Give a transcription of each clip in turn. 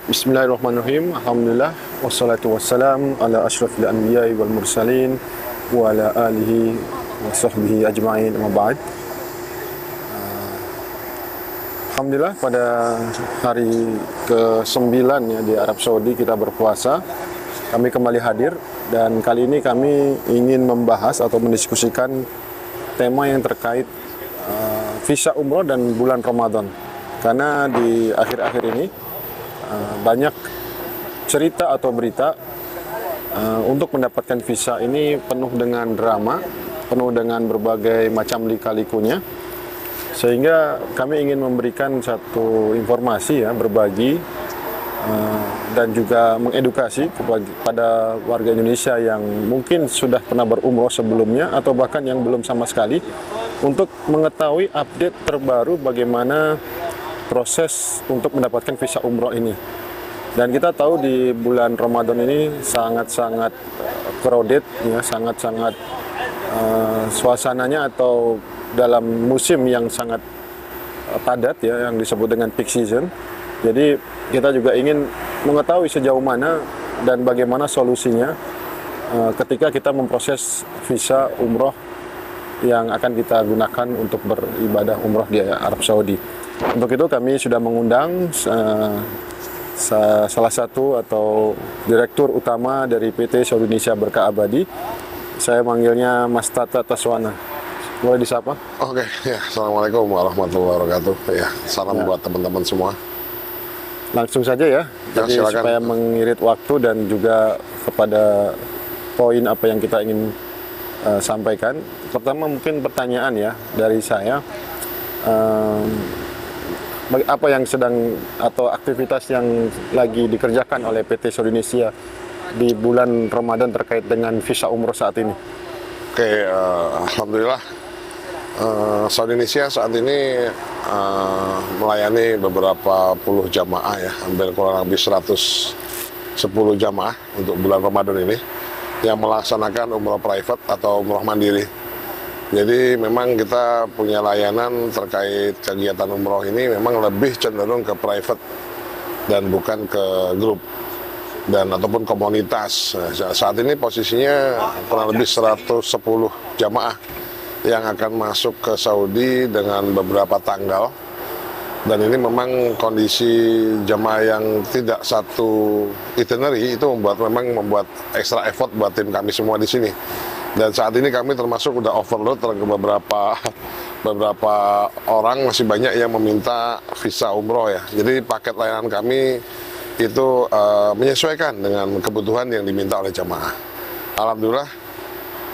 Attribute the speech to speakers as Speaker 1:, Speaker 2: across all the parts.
Speaker 1: Bismillahirrahmanirrahim. Alhamdulillah wassalatu wassalam ala asyrafil anbiya'i wal mursalin wa ala alihi wa sahbihi ajma'in amma ba'd. Alhamdulillah pada hari ke-9 ya di Arab Saudi kita berpuasa. Kami kembali hadir dan kali ini kami ingin membahas atau mendiskusikan tema yang terkait visa umroh dan bulan Ramadan. Karena di akhir-akhir ini banyak cerita atau berita untuk mendapatkan visa ini penuh dengan drama, penuh dengan berbagai macam lika-likunya, sehingga kami ingin memberikan satu informasi ya, berbagi dan juga mengedukasi kepada warga Indonesia yang mungkin sudah pernah berumroh sebelumnya atau bahkan yang belum sama sekali, untuk mengetahui update terbaru bagaimana proses untuk mendapatkan visa umroh ini. Dan kita tahu di bulan Ramadan ini sangat-sangat crowded ya, sangat-sangat suasananya atau dalam musim yang sangat padat ya, yang disebut dengan peak season. Jadi kita juga ingin mengetahui sejauh mana dan bagaimana solusinya ketika kita memproses visa umroh yang akan kita gunakan untuk beribadah umroh di Arab Saudi. Untuk itu kami sudah mengundang salah satu atau direktur utama dari PT Saudi Indonesia Berkah Abadi. Saya manggilnya Mas Tata Taswana. Boleh disapa?
Speaker 2: Oke, ya. Assalamualaikum warahmatullahi wabarakatuh. Ya, salam buat teman-teman semua.
Speaker 1: Langsung saja ya. Jadi
Speaker 2: silakan.
Speaker 1: supaya mengirit waktu dan juga kepada poin apa yang kita ingin sampaikan. Pertama mungkin pertanyaan ya dari saya. Apa yang sedang atau aktivitas yang lagi dikerjakan oleh PT Saudi Indonesia di bulan Ramadan terkait dengan visa umroh saat ini?
Speaker 2: Oke, alhamdulillah Saudi Indonesia saat ini melayani beberapa puluh jamaah ya, hampir kurang lebih 110 jamaah untuk bulan Ramadan ini yang melaksanakan umroh private atau umroh mandiri. Jadi memang kita punya layanan terkait kegiatan umroh ini memang lebih cenderung ke private dan bukan ke grup dan ataupun komunitas. Nah, saat ini posisinya kurang lebih 110 jamaah yang akan masuk ke Saudi dengan beberapa tanggal. Dan ini memang kondisi jamaah yang tidak satu itinerary itu membuat extra effort buat tim kami semua di sini. Dan saat ini kami termasuk udah overload, beberapa orang masih banyak yang meminta visa umroh ya. Jadi paket layanan kami itu menyesuaikan dengan kebutuhan yang diminta oleh jamaah. Alhamdulillah,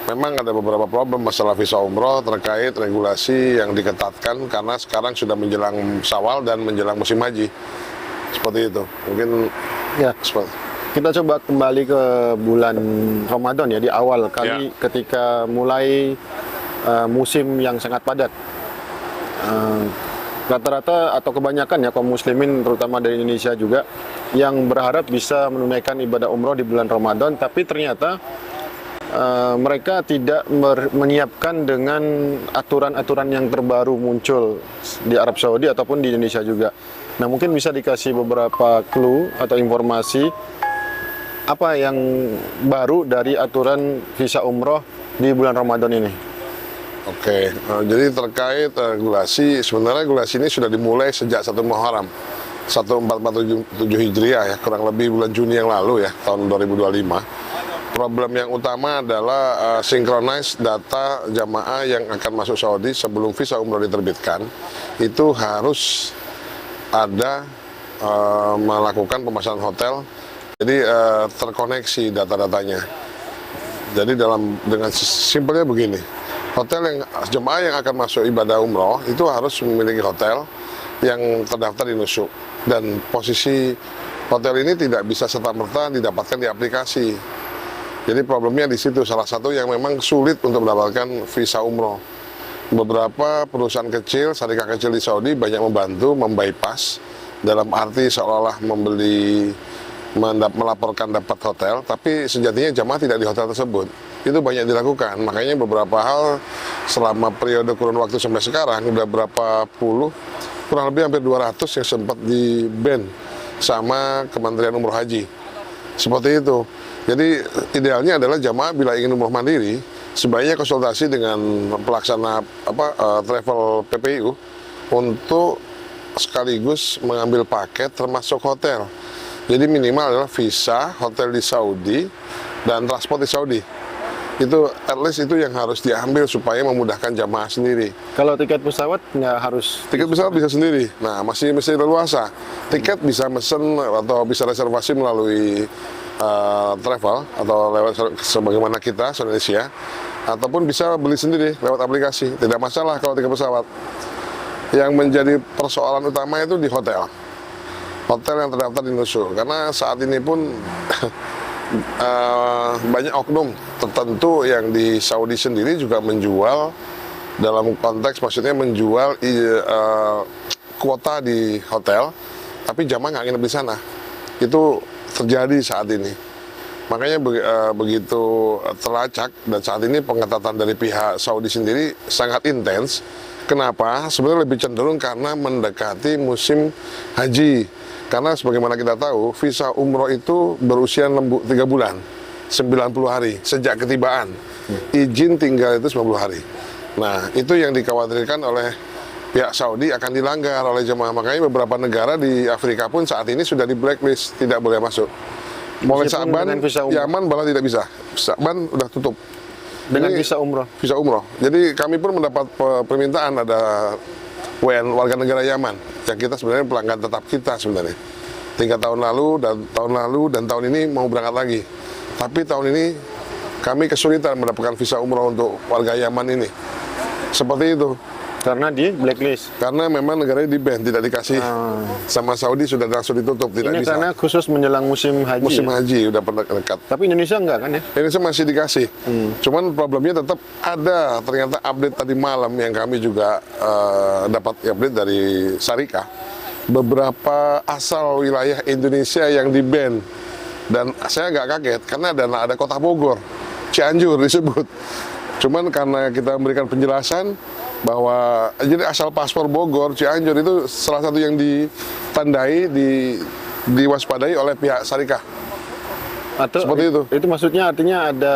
Speaker 2: memang ada beberapa problem masalah visa umroh terkait regulasi yang diketatkan karena sekarang sudah menjelang Syawal dan menjelang musim haji. Seperti itu. Mungkin
Speaker 1: ya. Kita coba kembali ke bulan Ramadan ya, di awal kali ketika mulai musim yang sangat padat. Rata-rata atau kebanyakan ya kaum muslimin terutama dari Indonesia juga yang berharap bisa menunaikan ibadah umroh di bulan Ramadan, tapi ternyata mereka tidak menyiapkan dengan aturan-aturan yang terbaru muncul di Arab Saudi ataupun di Indonesia juga. Nah, mungkin bisa dikasih beberapa clue atau informasi apa yang baru dari aturan visa umroh di bulan Ramadan ini?
Speaker 2: Oke, jadi terkait regulasi, sebenarnya regulasi ini sudah dimulai sejak 1 Muharram 1447 Hijriah ya, kurang lebih bulan Juni yang lalu ya, tahun 2025. Problem yang utama adalah synchronize data jamaah yang akan masuk Saudi sebelum visa umroh diterbitkan. Itu harus ada melakukan pemesanan hotel. Jadi terkoneksi data-datanya. Jadi dengan simpelnya begini, jemaah yang akan masuk ibadah umroh itu harus memiliki hotel yang terdaftar di Nusuk, dan posisi hotel ini tidak bisa serta-merta didapatkan di aplikasi. Jadi problemnya di situ, salah satu yang memang sulit untuk mendapatkan visa umroh. Beberapa perusahaan kecil, syarikat kecil di Saudi banyak membantu membypass, dalam arti seolah-olah melaporkan dapat hotel, tapi sejatinya jamaah tidak di hotel tersebut. Itu banyak dilakukan, makanya beberapa hal selama periode kurun waktu sampai sekarang, udah berapa puluh, kurang lebih hampir 200 yang sempat di ban sama Kementerian Umroh Haji. Seperti itu. Jadi idealnya adalah jamaah bila ingin umroh mandiri sebaiknya konsultasi dengan pelaksana travel PPIU untuk sekaligus mengambil paket termasuk hotel. Jadi minimal adalah visa, hotel di Saudi, dan transport di Saudi. Itu at least itu yang harus diambil supaya memudahkan jamaah sendiri.
Speaker 1: Kalau tiket pesawat nggak harus?
Speaker 2: Tiket pesawat bisa sendiri. Nah, masih leluasa. Tiket bisa mesen atau bisa reservasi melalui travel atau lewat sebagaimana kita Indonesia, ataupun bisa beli sendiri lewat aplikasi. Tidak masalah kalau tiket pesawat. Yang menjadi persoalan utama itu di hotel. Hotel yang terdaftar di Nusul. Karena saat ini pun banyak oknum tertentu yang di Saudi sendiri juga menjual, dalam konteks maksudnya menjual kuota di hotel, tapi jamaah nggak nginep di sana. Itu terjadi saat ini. Makanya begitu terlacak, dan saat ini pengetatan dari pihak Saudi sendiri sangat intens. Kenapa? Sebenarnya lebih cenderung karena mendekati musim haji. Karena sebagaimana kita tahu, visa umroh itu berusia 3 bulan, 90 hari sejak ketibaan. Izin tinggal itu 90 hari. Nah, itu yang dikhawatirkan oleh pihak Saudi akan dilanggar oleh jemaah. Makanya beberapa negara di Afrika pun saat ini sudah di blacklist, tidak boleh masuk. Mulai Sa'ban, Yaman malah tidak bisa. Sa'ban udah tutup.
Speaker 1: Dengan
Speaker 2: ini
Speaker 1: visa umroh?
Speaker 2: Visa umroh. Jadi kami pun mendapat permintaan, ada warga negara Yaman yang kita sebenarnya pelanggan tetap kita sebenarnya. 3 tahun lalu dan tahun ini mau berangkat lagi. Tapi tahun ini kami kesulitan mendapatkan visa umroh untuk warga Yaman ini. Seperti itu.
Speaker 1: Karena di blacklist?
Speaker 2: Karena memang negaranya di-ban, tidak dikasih. Sama Saudi sudah langsung ditutup, tidak
Speaker 1: ini
Speaker 2: bisa.
Speaker 1: Karena khusus menjelang musim haji.
Speaker 2: Musim haji udah pernah dekat.
Speaker 1: Tapi Indonesia enggak kan ya?
Speaker 2: Indonesia masih dikasih. Cuman problemnya tetap ada. Ternyata update tadi malam yang kami juga dapat update dari Syarikah. Beberapa asal wilayah Indonesia yang di-ban. Dan saya agak kaget karena ada kota Bogor, Cianjur disebut. Cuman karena kita memberikan penjelasan bahwa jadi asal paspor Bogor, Cianjur itu salah satu yang ditandai, diwaspadai oleh pihak Syarikah.
Speaker 1: Atau
Speaker 2: seperti itu.
Speaker 1: Itu maksudnya artinya ada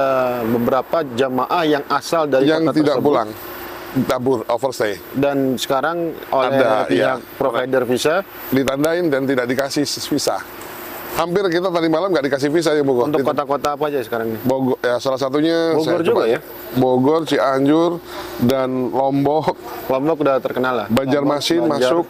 Speaker 1: beberapa jamaah yang asal dari
Speaker 2: yang
Speaker 1: kota
Speaker 2: tidak
Speaker 1: tersebut,
Speaker 2: pulang, tabur, overstay.
Speaker 1: dan sekarang oleh
Speaker 2: Ada,
Speaker 1: pihak
Speaker 2: iya.
Speaker 1: provider visa
Speaker 2: Ditandain dan tidak dikasih visa. Hampir kita tadi malam nggak dikasih visa ya Bogor.
Speaker 1: untuk kota-kota apa aja sekarang ini?
Speaker 2: Bogor, ya salah satunya
Speaker 1: Bogor juga ya?
Speaker 2: Bogor, Cianjur, dan Lombok.
Speaker 1: Lombok udah terkenal lah.
Speaker 2: Banjarmasin
Speaker 1: Lombok, Banjar.
Speaker 2: masuk.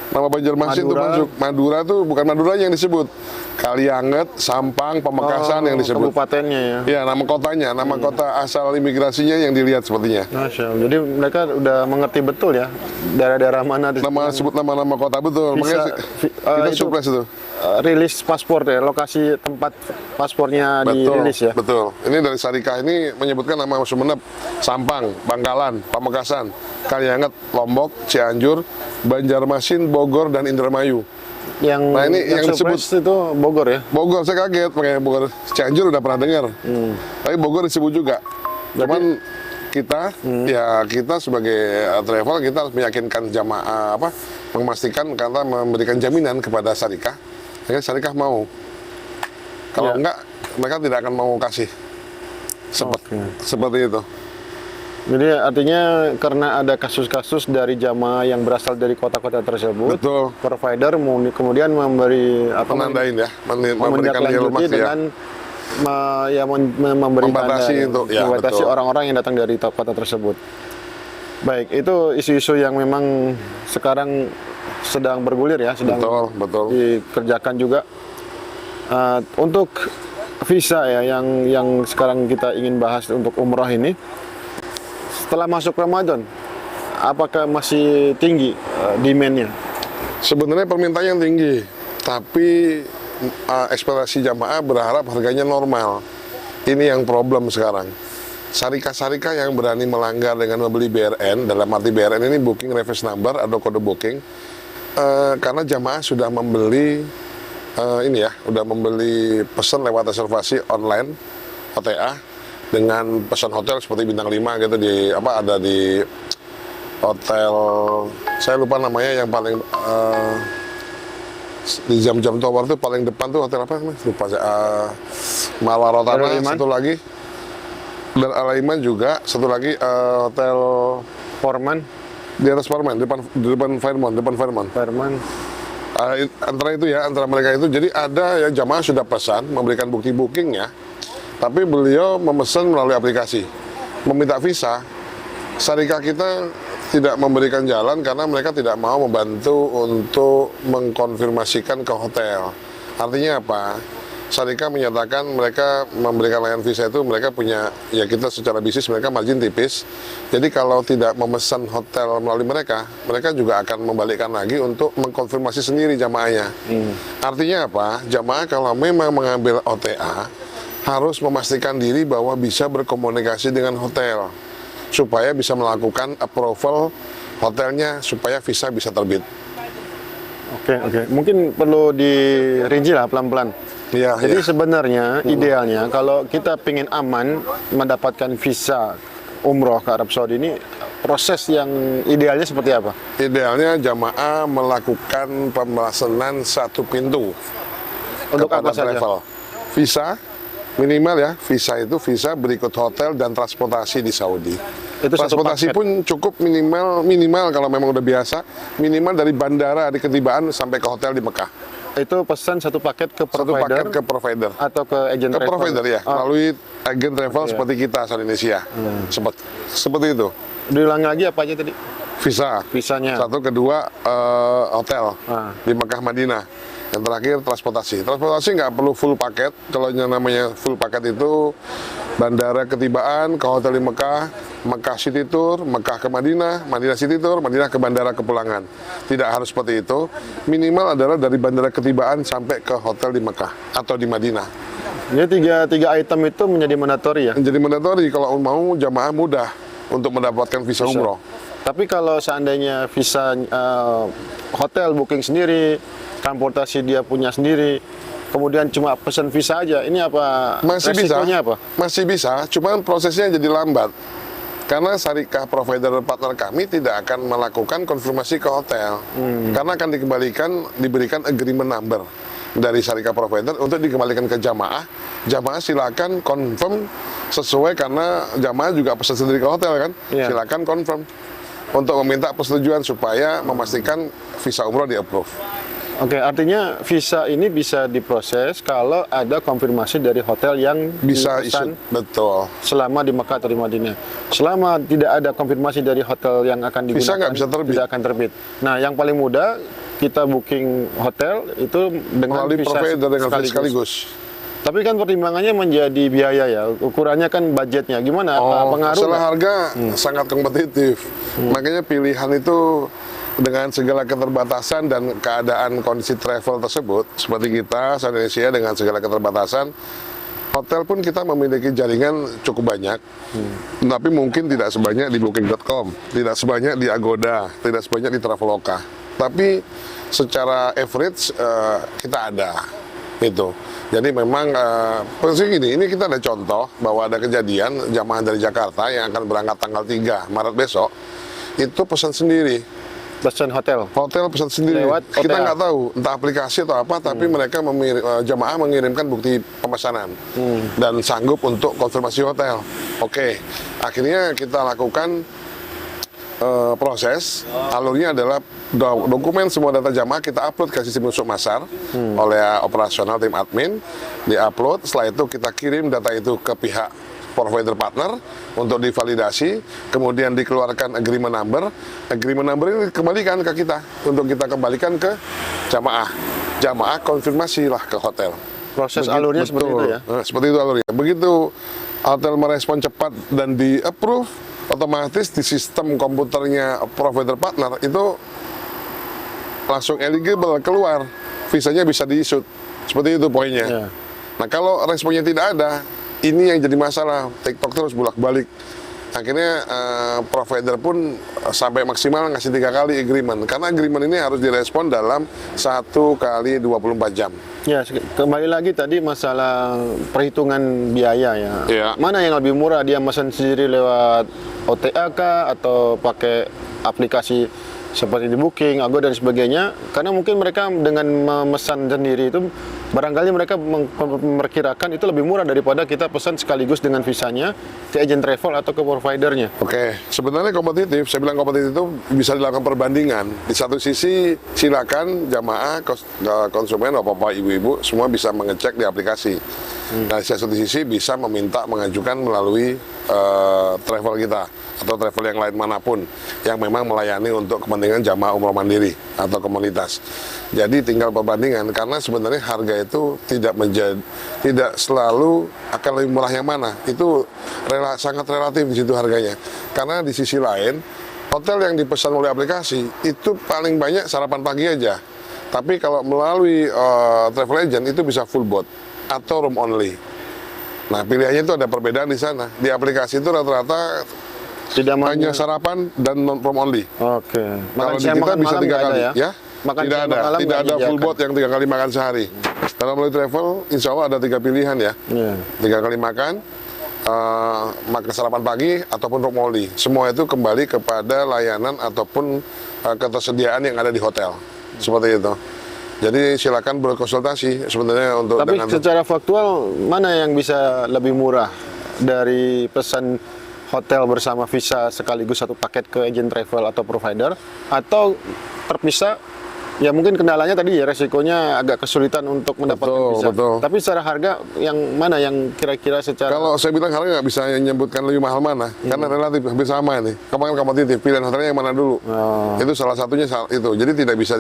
Speaker 2: Nama Banjarmasin itu
Speaker 1: Madura.
Speaker 2: masuk. Madura tuh bukan Madura yang disebut. Kalianget, Sampang, Pamekasan yang disebut.
Speaker 1: Kabupatennya ya.
Speaker 2: Ya, nama kotanya, nama kota asal imigrasinya yang dilihat sepertinya.
Speaker 1: Masya Allah. Jadi mereka udah mengerti betul ya daerah-daerah mana
Speaker 2: Sebut nama-nama kota betul.
Speaker 1: Bisa,
Speaker 2: Makanya kita
Speaker 1: itu,
Speaker 2: surprise itu.
Speaker 1: rilis paspor ya, lokasi tempat paspornya dirilis ya.
Speaker 2: Betul. Ini dari Syarikah ini menyebutkan nama Sumeneb, Sampang, Bangkalan, Pamekasan, Kalianget, Lombok, Cianjur, Banjarmasin, Bogor, dan Indramayu.
Speaker 1: Yang
Speaker 2: Nah, ini yang disebut
Speaker 1: itu Bogor ya.
Speaker 2: Bogor, saya kaget, makanya Bogor. Cianjur udah pernah dengar. Tapi Bogor disebut juga. Cuman kita, ya kita sebagai travel, kita harus meyakinkan jamaah, memastikan, karena memberikan jaminan kepada Syarikah. Akhirnya Syarikah mau. Kalau enggak, mereka tidak akan mau kasih. Seperti itu.
Speaker 1: Jadi artinya karena ada kasus-kasus dari jamaah yang berasal dari kota-kota tersebut,
Speaker 2: Betul.
Speaker 1: provider kemudian memberi
Speaker 2: Penandain ya, memberikan yellow mark ya.
Speaker 1: dengan memberi
Speaker 2: Membatasi
Speaker 1: tanda,
Speaker 2: untuk- ya,
Speaker 1: membatasi
Speaker 2: betul.
Speaker 1: orang-orang yang datang dari kota tersebut. Baik, itu isu-isu yang memang sekarang sedang bergulir ya, sedang
Speaker 2: Betul.
Speaker 1: dikerjakan juga. Untuk visa ya, yang sekarang kita ingin bahas untuk umroh ini, setelah masuk Ramadan, apakah masih tinggi demand-nya?
Speaker 2: Sebenarnya permintaan yang tinggi, tapi ekspektasi jamaah berharap harganya normal. Ini yang problem sekarang. Syarikah-syarikah yang berani melanggar dengan membeli BRN, dalam arti BRN ini booking reference number atau kode booking, karena jamaah sudah membeli udah membeli pesan lewat reservasi online OTA dengan pesan hotel seperti bintang 5 gitu ada di hotel, saya lupa namanya, yang paling Di jam-jam tower itu paling depan tuh hotel apa? Lupa saya. Malarotana,
Speaker 1: Al-Iman.
Speaker 2: satu lagi. Dan Al-Iman juga, satu lagi hotel
Speaker 1: Forman,
Speaker 2: di atas Fairmont, depan Fairmont. Antara itu ya, antara mereka itu. Jadi ada ya jamaah sudah pesan, memberikan bukti bookingnya, tapi beliau memesan melalui aplikasi, meminta visa. Syarikat kita tidak memberikan jalan karena mereka tidak mau membantu untuk mengkonfirmasikan ke hotel. Artinya apa? Syarikat menyatakan mereka memberikan layanan visa itu, mereka punya, ya kita secara bisnis mereka margin tipis. Jadi kalau tidak memesan hotel melalui mereka, mereka juga akan membalikkan lagi untuk mengkonfirmasi sendiri jamaahnya. Artinya apa? Jamaah kalau memang mengambil OTA, harus memastikan diri bahwa bisa berkomunikasi dengan hotel, supaya bisa melakukan approval hotelnya, supaya visa bisa terbit.
Speaker 1: Oke. Mungkin perlu dirinci lah pelan-pelan.
Speaker 2: Iya,
Speaker 1: Jadi
Speaker 2: iya.
Speaker 1: sebenarnya idealnya kalau kita ingin aman mendapatkan visa umroh ke Arab Saudi ini, proses yang idealnya seperti apa?
Speaker 2: Idealnya jamaah melakukan pemesanan satu pintu
Speaker 1: Untuk
Speaker 2: kepada
Speaker 1: apa saja?
Speaker 2: travel. Visa minimal ya, visa itu visa berikut hotel dan transportasi di Saudi.
Speaker 1: Itu satu
Speaker 2: Transportasi
Speaker 1: paket.
Speaker 2: pun cukup minimal kalau memang udah biasa, minimal dari bandara di ketibaan sampai ke hotel di Mekah.
Speaker 1: Itu pesan satu paket ke
Speaker 2: Satu
Speaker 1: provider
Speaker 2: paket ke provider.
Speaker 1: atau ke agen
Speaker 2: Ke
Speaker 1: travel?
Speaker 2: provider ya,
Speaker 1: Oh,
Speaker 2: melalui agen travel seperti kita asal Indonesia. Seperti itu.
Speaker 1: diulang lagi apa aja tadi?
Speaker 2: Visa.
Speaker 1: Visanya.
Speaker 2: Satu, kedua hotel di Mekah Madinah. Yang terakhir transportasi. Transportasi nggak perlu full paket. Kalau yang namanya full paket itu bandara ketibaan ke hotel di Mekah, Mekah City Tour, Mekah ke Madinah, Madinah City Tour, Madinah ke bandara kepulangan. Tidak harus seperti itu. Minimal adalah dari bandara ketibaan sampai ke hotel di Mekah atau di Madinah.
Speaker 1: Jadi tiga item itu menjadi mandatori ya?
Speaker 2: Jadi mandatory kalau mau jamaah mudah untuk mendapatkan visa umroh.
Speaker 1: Tapi kalau seandainya visa hotel booking sendiri, transportasi dia punya sendiri, kemudian cuma pesan visa aja, ini apa
Speaker 2: Masih bisa,
Speaker 1: resikonya apa?
Speaker 2: masih bisa, cuman prosesnya jadi lambat. Karena syarikat provider partner kami tidak akan melakukan konfirmasi ke hotel, karena akan diberikan agreement number dari syarikat provider untuk dikembalikan ke jamaah. Jamaah silakan confirm sesuai, karena jamaah juga pesan sendiri ke hotel kan,
Speaker 1: Iya.
Speaker 2: silakan confirm untuk meminta persetujuan supaya memastikan visa umroh di-approve.
Speaker 1: Oke, artinya visa ini bisa diproses kalau ada konfirmasi dari hotel yang
Speaker 2: Bisa
Speaker 1: dipesan
Speaker 2: isu, betul.
Speaker 1: selama di Mekah atau di Madinah. Selama tidak ada konfirmasi dari hotel yang akan digunakan,
Speaker 2: Visa nggak bisa terbit.
Speaker 1: tidak akan terbit. Nah, yang paling mudah kita booking hotel itu dengan
Speaker 2: Melalui
Speaker 1: visa
Speaker 2: provider dengan sekaligus.
Speaker 1: Tapi kan pertimbangannya menjadi biaya ya, ukurannya kan budgetnya. Gimana? Apa pengaruh?
Speaker 2: Masalah
Speaker 1: nggak?
Speaker 2: harga sangat kompetitif. Makanya pilihan itu dengan segala keterbatasan dan keadaan kondisi travel tersebut, seperti kita, Indonesia dengan segala keterbatasan, hotel pun kita memiliki jaringan cukup banyak, tapi mungkin tidak sebanyak di Booking.com, tidak sebanyak di Agoda, tidak sebanyak di Traveloka. Tapi secara average kita ada itu. Jadi memang persis gini, ini kita ada contoh bahwa ada kejadian jamaah dari Jakarta yang akan berangkat tanggal 3 Maret besok, itu pesan sendiri.
Speaker 1: Pesan hotel.
Speaker 2: Hotel pesan sendiri.
Speaker 1: Lewat
Speaker 2: Kita
Speaker 1: OTA.
Speaker 2: nggak tahu entah aplikasi atau apa, tapi mereka jamaah mengirimkan bukti pemesanan dan sanggup untuk konfirmasi hotel. Oke, akhirnya kita lakukan proses. Alurnya adalah dokumen semua data jamaah kita upload ke sistem Nusuk Masar oleh operasional tim admin, diupload. Setelah itu kita kirim data itu ke pihak provider partner untuk divalidasi, kemudian dikeluarkan agreement number. Agreement number ini dikembalikan ke kita untuk kita kembalikan ke jamaah. Jamaah konfirmasi lah ke hotel.
Speaker 1: Proses alurnya seperti itu ya.
Speaker 2: Nah, seperti itu alurnya. Begitu hotel merespon cepat dan di-approve, otomatis di sistem komputernya provider partner itu langsung eligible keluar. Visanya bisa di-issue. Seperti itu poinnya.
Speaker 1: Ya.
Speaker 2: Nah, kalau responnya tidak ada, ini yang jadi masalah. TikTok terus bolak-balik. Akhirnya provider pun sampai maksimal ngasih 3 kali agreement. Karena agreement ini harus direspon dalam 1 kali 24 jam.
Speaker 1: Ya, kembali lagi tadi masalah perhitungan biaya ya.
Speaker 2: Iya.
Speaker 1: Mana yang lebih murah, dia pesan sendiri lewat OTA kah atau pakai aplikasi seperti di Booking, Ago dan sebagainya, karena mungkin mereka dengan memesan sendiri itu barangkali mereka memperkirakan itu lebih murah daripada kita pesan sekaligus dengan visanya ke agent travel atau ke providernya.
Speaker 2: Oke, sebenarnya kompetitif, saya bilang kompetitif itu bisa dilakukan perbandingan. Di satu sisi silakan jamaah, konsumen, bapak, ibu-ibu semua bisa mengecek di aplikasi. Nah, di satu sisi bisa meminta mengajukan melalui travel kita atau travel yang lain manapun yang memang melayani untuk kepentingan jamaah umroh mandiri atau komunitas. Jadi tinggal perbandingan karena sebenarnya harga itu tidak selalu akan lebih murah yang mana. Itu sangat relatif di situ harganya. Karena di sisi lain hotel yang dipesan oleh aplikasi itu paling banyak sarapan pagi aja. Tapi kalau melalui travel agent itu bisa full boat atau room only. Nah, pilihannya itu ada perbedaan di sana. Di aplikasi itu rata-rata
Speaker 1: Tidak
Speaker 2: hanya sarapan dan room only.
Speaker 1: Oke.
Speaker 2: Kalau di kita bisa 3 kali, ya?
Speaker 1: Makan
Speaker 2: tidak
Speaker 1: siang
Speaker 2: ada,
Speaker 1: malam
Speaker 2: tidak
Speaker 1: nggak
Speaker 2: ada full
Speaker 1: disediakan.
Speaker 2: boat yang 3 kali makan sehari. Kalau melalui travel, insya Allah ada 3 pilihan ya.
Speaker 1: Iya.
Speaker 2: 3 kali makan, makan sarapan pagi ataupun room only. Semua itu kembali kepada layanan ataupun ketersediaan yang ada di hotel. Seperti itu. Jadi silakan berkonsultasi sebenarnya untuk
Speaker 1: Tapi secara faktual mana yang bisa lebih murah dari pesan hotel bersama visa sekaligus satu paket ke agent travel atau provider, atau terpisah? Ya mungkin kendalanya tadi ya resikonya agak kesulitan untuk mendapatkan visa.
Speaker 2: Betul.
Speaker 1: Tapi secara harga yang mana yang kira-kira secara
Speaker 2: Kalau saya bilang harga nggak bisa menyebutkan lebih mahal mana, karena relatif hampir sama ini. Kamu kan kompetitif, pilihan hotelnya yang mana dulu. Itu salah satunya itu. Jadi tidak bisa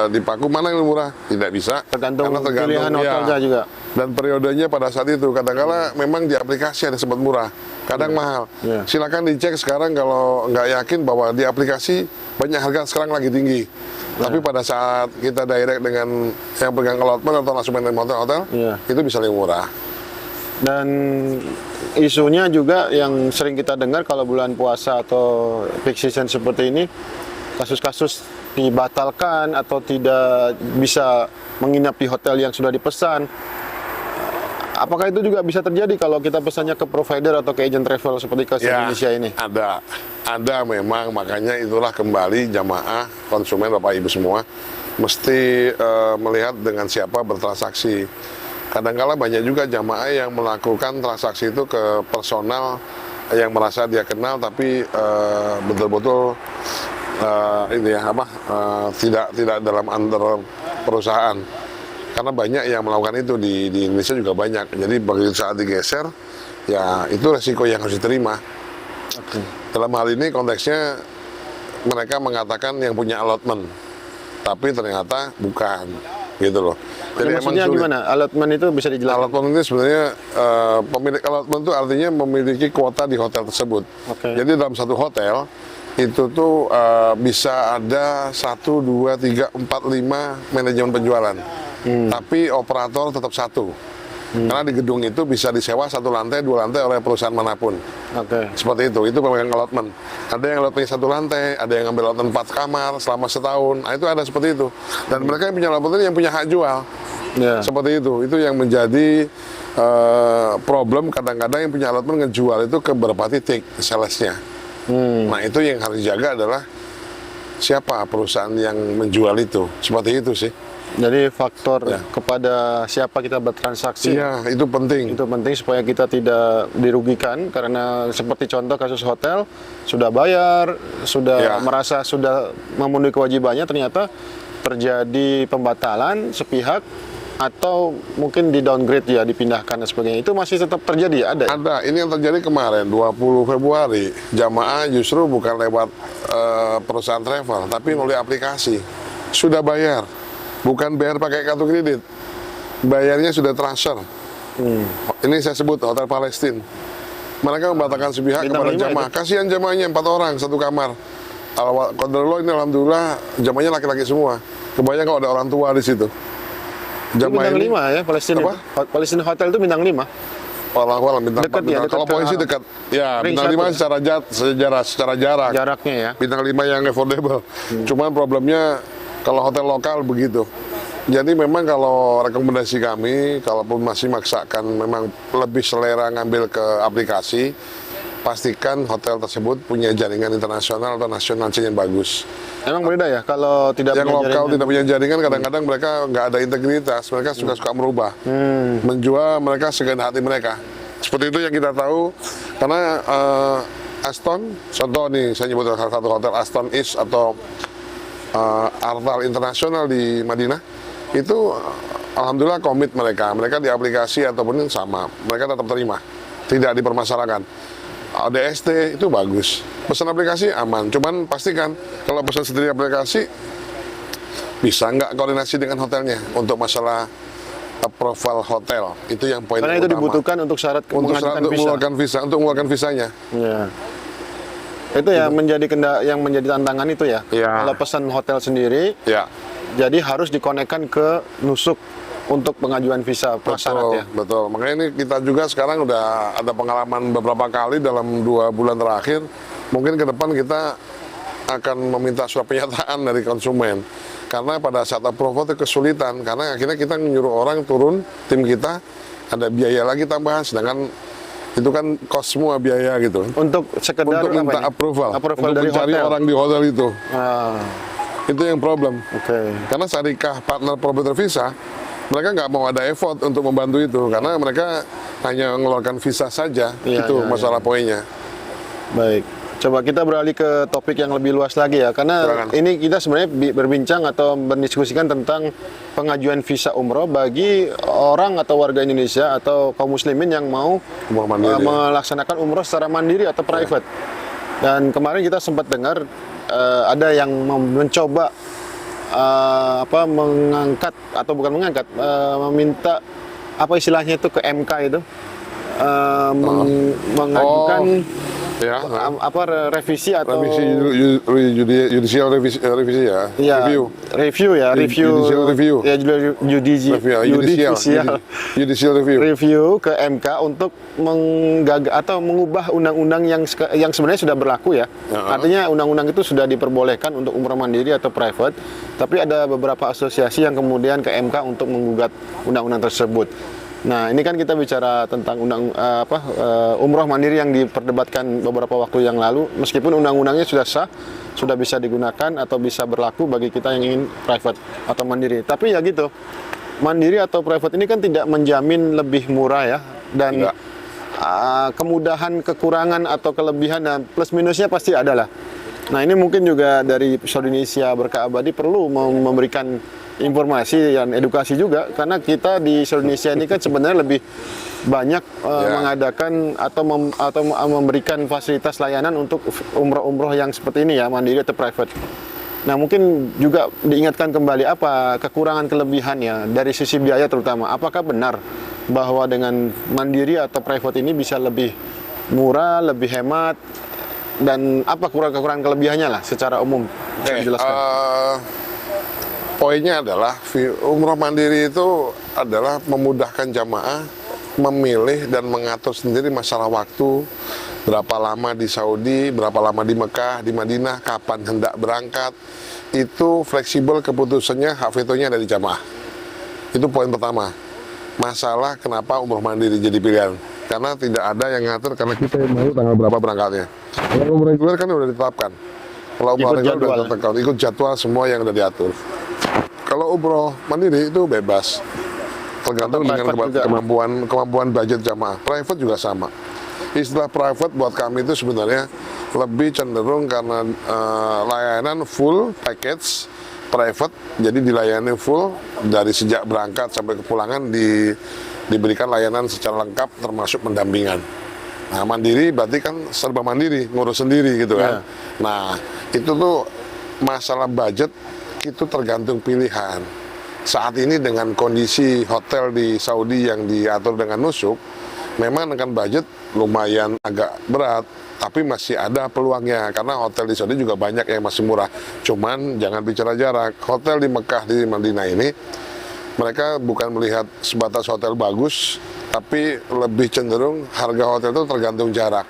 Speaker 2: dipaku mana yang lebih murah, tidak bisa.
Speaker 1: tergantung
Speaker 2: Karena
Speaker 1: pilihan
Speaker 2: ya.
Speaker 1: hotelnya juga.
Speaker 2: Dan periodenya pada saat itu, kadang-kala memang di aplikasi ada sempat murah, kadang mahal.
Speaker 1: Iya.
Speaker 2: Silakan dicek sekarang kalau nggak yakin bahwa di aplikasi banyak harga sekarang lagi tinggi. Tapi pada saat kita direct dengan yang pegang allotment atau langsung main hotel-hotel,
Speaker 1: Iya.
Speaker 2: itu bisa lebih murah.
Speaker 1: Dan isunya juga yang sering kita dengar kalau bulan puasa atau peak season seperti ini, kasus-kasus dibatalkan atau tidak bisa menginap di hotel yang sudah dipesan. Apakah itu juga bisa terjadi kalau kita pesannya ke provider atau ke agent travel seperti ke Indonesia ini?
Speaker 2: Ada memang, makanya itulah kembali jamaah, konsumen, Bapak Ibu semua mesti melihat dengan siapa bertransaksi. Kadang-kala banyak juga jamaah yang melakukan transaksi itu ke personal yang merasa dia kenal, tapi betul-betul tidak dalam antar perusahaan. Karena banyak yang melakukan itu di Indonesia juga banyak. Jadi begitu saat digeser, ya itu resiko yang harus diterima.
Speaker 1: Oke.
Speaker 2: Dalam hal ini konteksnya mereka mengatakan yang punya allotment, tapi ternyata bukan, gitu loh. Jadi
Speaker 1: Maksudnya
Speaker 2: sulit.
Speaker 1: gimana? Allotment itu bisa dijelaskan?
Speaker 2: Allotment itu sebenarnya pemilik allotment itu artinya memiliki kuota di hotel tersebut.
Speaker 1: Oke.
Speaker 2: Jadi dalam satu hotel itu tuh bisa ada 1, 2, 3, 4, 5 manajemen penjualan. Tapi operator tetap satu. Karena di gedung itu bisa disewa 1 lantai, 2 lantai oleh perusahaan manapun.
Speaker 1: Oke.
Speaker 2: Seperti itu pemegang allotment. Ada yang allotmentnya 1 lantai, ada yang ngambil allotment 4 kamar selama setahun. Nah, itu ada seperti itu. Dan mereka yang punya allotment yang punya hak jual.
Speaker 1: Ya.
Speaker 2: Seperti itu yang menjadi problem. Kadang-kadang yang punya allotment ngejual itu ke beberapa titik salesnya. Nah, itu yang harus dijaga adalah siapa perusahaan yang menjual itu. Seperti itu sih.
Speaker 1: Jadi faktor kepada siapa kita bertransaksi.
Speaker 2: Iya, itu penting.
Speaker 1: Itu penting supaya kita tidak dirugikan, karena seperti contoh kasus hotel sudah bayar, sudah merasa sudah memenuhi kewajibannya, ternyata terjadi pembatalan sepihak atau mungkin di downgrade ya, dipindahkan dan sebagainya. Itu masih tetap terjadi, ada.
Speaker 2: Ada. Ini yang terjadi kemarin 20 Februari. Jamaah justru bukan lewat perusahaan travel, tapi melalui aplikasi. Sudah bayar. Bukan bayar pakai kartu kredit. Bayarnya sudah transfer. Ini saya sebut Hotel Palestine. Mereka membatalkan sepihak kepada jamaah. Kasihan jamaahnya 4 orang, 1 kamar. Qadarullah ini alhamdulillah jamaahnya laki-laki semua. Kebanyakan kalau ada orang tua di situ.
Speaker 1: Jamaah bintang 5 ya, Palestina. Palestina Hotel itu bintang 5.
Speaker 2: Walau bintang 4 bintang. Kalau polisi dekat. Ya, bintang 5 secara jarak.
Speaker 1: Jaraknya ya.
Speaker 2: Bintang 5 yang affordable. Cuman problemnya kalau hotel lokal begitu. Jadi memang kalau rekomendasi kami, kalaupun masih maksakan memang lebih selera ngambil ke aplikasi, pastikan hotel tersebut punya jaringan internasional atau nasional yang bagus.
Speaker 1: Emang beda ya kalau tidak
Speaker 2: Yang
Speaker 1: punya
Speaker 2: lokal
Speaker 1: jaringan?
Speaker 2: tidak punya jaringan, kadang-kadang mereka nggak ada integritas, mereka suka-suka merubah, menjual mereka segenap hati mereka. Seperti itu yang kita tahu, karena Aston, contoh nih, saya nyebut salah satu hotel Aston East atau Artal Internasional di Madinah, itu alhamdulillah komit mereka di aplikasi ataupun sama, mereka tetap terima, tidak dipermasalahkan. DST itu bagus, pesan aplikasi aman, cuman pastikan kalau pesan sendiri aplikasi bisa nggak koordinasi dengan hotelnya untuk masalah approval hotel, itu yang poin
Speaker 1: Karena
Speaker 2: utama.
Speaker 1: itu dibutuhkan untuk syarat
Speaker 2: Untuk
Speaker 1: mengajukan visa.
Speaker 2: untuk mengeluarkan visanya.
Speaker 1: Ya. Itu ya yang menjadi tantangan itu ya.
Speaker 2: Ya.
Speaker 1: Kalau pesan hotel sendiri,
Speaker 2: Ya,
Speaker 1: jadi harus dikonekkan ke nusuk untuk pengajuan visa prasyarat
Speaker 2: betul,
Speaker 1: ya.
Speaker 2: betul. Makanya ini kita juga sekarang udah ada pengalaman beberapa kali dalam 2 bulan terakhir. Mungkin ke depan kita akan meminta surat pernyataan dari konsumen. Karena pada saat approval itu kesulitan, karena akhirnya kita menyuruh orang turun, tim kita ada biaya lagi tambahan, sedangkan itu kan cost semua biaya gitu.
Speaker 1: Untuk sekedar
Speaker 2: Untuk minta
Speaker 1: apa ini?
Speaker 2: approval untuk
Speaker 1: dari
Speaker 2: mencari
Speaker 1: hotel.
Speaker 2: orang di hotel itu.
Speaker 1: Ah,
Speaker 2: Itu yang problem.
Speaker 1: oke.
Speaker 2: Karena syarikat partner provider visa, mereka nggak mau ada effort untuk membantu itu, karena mereka hanya mengeluarkan visa saja.
Speaker 1: Iya,
Speaker 2: Itu
Speaker 1: iya,
Speaker 2: masalah poinnya.
Speaker 1: Baik. Coba kita beralih ke topik yang lebih luas lagi ya, karena
Speaker 2: Silakan.
Speaker 1: ini kita sebenarnya berbincang atau mendiskusikan tentang pengajuan visa umroh bagi orang atau warga Indonesia atau kaum muslimin yang mau
Speaker 2: Umroh mandiri.
Speaker 1: melaksanakan umroh secara mandiri atau private. Dan kemarin kita sempat dengar ada yang mencoba mengangkat atau bukan mengangkat, meminta apa istilahnya itu ke MK itu, mengajukan
Speaker 2: Ya,
Speaker 1: revisi atau
Speaker 2: judicial revisi ya,
Speaker 1: ya,
Speaker 2: review. Judicial review.
Speaker 1: Ya,
Speaker 2: Judicial review.
Speaker 1: review ke MK untuk atau mengubah undang-undang yang sebenarnya sudah berlaku ya. Artinya undang-undang itu sudah diperbolehkan untuk umroh mandiri atau private, tapi ada beberapa asosiasi yang kemudian ke MK untuk menggugat undang-undang tersebut. Nah, ini kan kita bicara tentang umroh mandiri yang diperdebatkan beberapa waktu yang lalu, meskipun undang-undangnya sudah sah, sudah bisa digunakan atau bisa berlaku bagi kita yang ingin private atau mandiri. Tapi ya gitu, mandiri atau private ini kan tidak menjamin lebih murah ya, dan kemudahan, kekurangan atau kelebihan dan plus minusnya pasti ada lah. Nah, ini mungkin juga dari Saudi Indonesia Berkah Abadi perlu memberikan informasi dan edukasi juga, karena kita di Saudi Indonesia ini kan sebenarnya lebih banyak mengadakan atau memberikan fasilitas layanan untuk umroh-umroh yang seperti ini ya, mandiri atau private. Nah, mungkin juga diingatkan kembali apa kekurangan kelebihannya dari sisi biaya terutama. Apakah benar bahwa dengan mandiri atau private ini bisa lebih murah, lebih hemat, dan apa kekurangan kelebihannya lah secara umum? Bisa dijelaskan.
Speaker 2: Poinnya adalah umroh mandiri itu adalah memudahkan jamaah memilih dan mengatur sendiri masalah waktu, berapa lama di Saudi, berapa lama di Mekah, di Madinah, kapan hendak berangkat. Itu fleksibel keputusannya, hak vetonya dari jamaah. Itu poin pertama. Masalah kenapa umroh mandiri jadi pilihan, karena tidak ada yang ngatur, karena kita yang mau tanggal berapa berangkatnya. Kalau umroh reguler kan udah ditetapkan. Kalau umroh reguler udah ditetapkan, ikut jadwal semua yang udah diatur. Kalau umroh mandiri itu bebas, tergantung dengan kemampuan budget jamaah. Private juga sama. Istilah private buat kami itu sebenarnya lebih cenderung karena layanan full package private, jadi dilayani full dari sejak berangkat sampai kepulangan, diberikan layanan secara lengkap termasuk pendampingan. Nah, mandiri berarti kan serba mandiri, ngurus sendiri gitu kan. Nah, itu tuh masalah budget itu tergantung pilihan. Saat ini dengan kondisi hotel di Saudi yang diatur dengan nusuk, memang dengan budget lumayan agak berat, tapi masih ada peluangnya, karena hotel di Saudi juga banyak yang masih murah. Cuman jangan bicara jarak, hotel di Mekah, di Madinah ini, mereka bukan melihat sebatas hotel bagus, tapi lebih cenderung harga hotel itu tergantung jarak.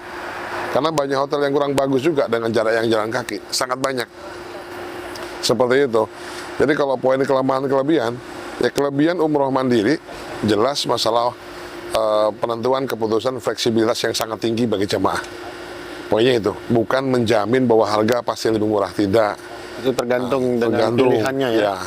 Speaker 2: Karena banyak hotel yang kurang bagus juga dengan jarak yang jalan kaki, sangat banyak. Seperti itu. Jadi kalau poin kelemahan kelebihan, ya kelebihan umroh mandiri jelas masalah penentuan keputusan fleksibilitas yang sangat tinggi bagi jamaah. Pokoknya itu, bukan menjamin bahwa harga pasti lebih murah, tidak.
Speaker 1: Itu tergantung dengan pilihannya ya.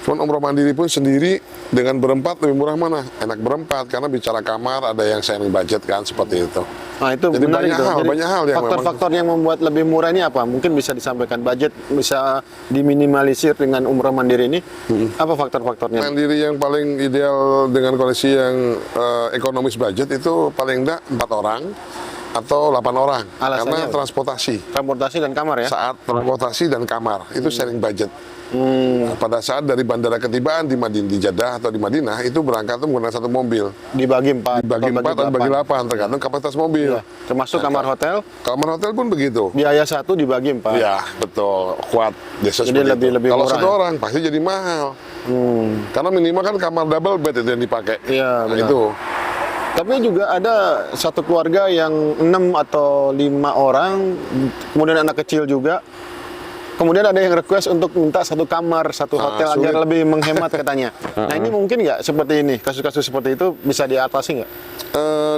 Speaker 2: Cuman umroh mandiri pun sendiri dengan berempat lebih murah mana? Enak berempat, karena bicara kamar ada yang sharing budget kan, seperti itu.
Speaker 1: Nah itu
Speaker 2: Jadi
Speaker 1: benar
Speaker 2: banyak
Speaker 1: itu.
Speaker 2: hal,
Speaker 1: Jadi
Speaker 2: banyak hal yang
Speaker 1: faktor-faktor yang membuat lebih murah ini apa? Mungkin bisa disampaikan, budget bisa diminimalisir dengan umroh mandiri ini. Apa faktor-faktornya?
Speaker 2: Mandiri yang paling ideal dengan kondisi yang ekonomis budget itu paling enggak 4 orang atau 8 orang.
Speaker 1: Alasannya
Speaker 2: Karena
Speaker 1: apa? Transportasi dan kamar ya?
Speaker 2: saat transportasi dan kamar itu sharing budget. Pada saat dari bandara ketibaan di Jeddah atau di Madinah itu berangkat tuh menggunakan satu mobil.
Speaker 1: Dibagi 4.
Speaker 2: Dibagi 4 dan bagi 8 tergantung kapasitas mobil.
Speaker 1: Ya, termasuk kamar hotel.
Speaker 2: Kamar hotel pun begitu.
Speaker 1: Biaya 1 dibagi 4.
Speaker 2: Ya, betul. Kuat. Biasa
Speaker 1: Jadi
Speaker 2: seperti itu.
Speaker 1: lebih
Speaker 2: Kalau
Speaker 1: murah
Speaker 2: satu
Speaker 1: ya?
Speaker 2: orang pasti jadi mahal. Karena minimal kan kamar double bed itu yang dipakai.
Speaker 1: Iya,
Speaker 2: Nah,
Speaker 1: benar.
Speaker 2: itu.
Speaker 1: Tapi juga ada satu keluarga yang 6 atau 5 orang, kemudian anak kecil juga. Kemudian ada yang request untuk minta satu kamar, satu hotel
Speaker 2: sulit.
Speaker 1: agar lebih menghemat katanya. Nah ini mungkin nggak seperti ini, kasus-kasus seperti itu bisa diatasi nggak?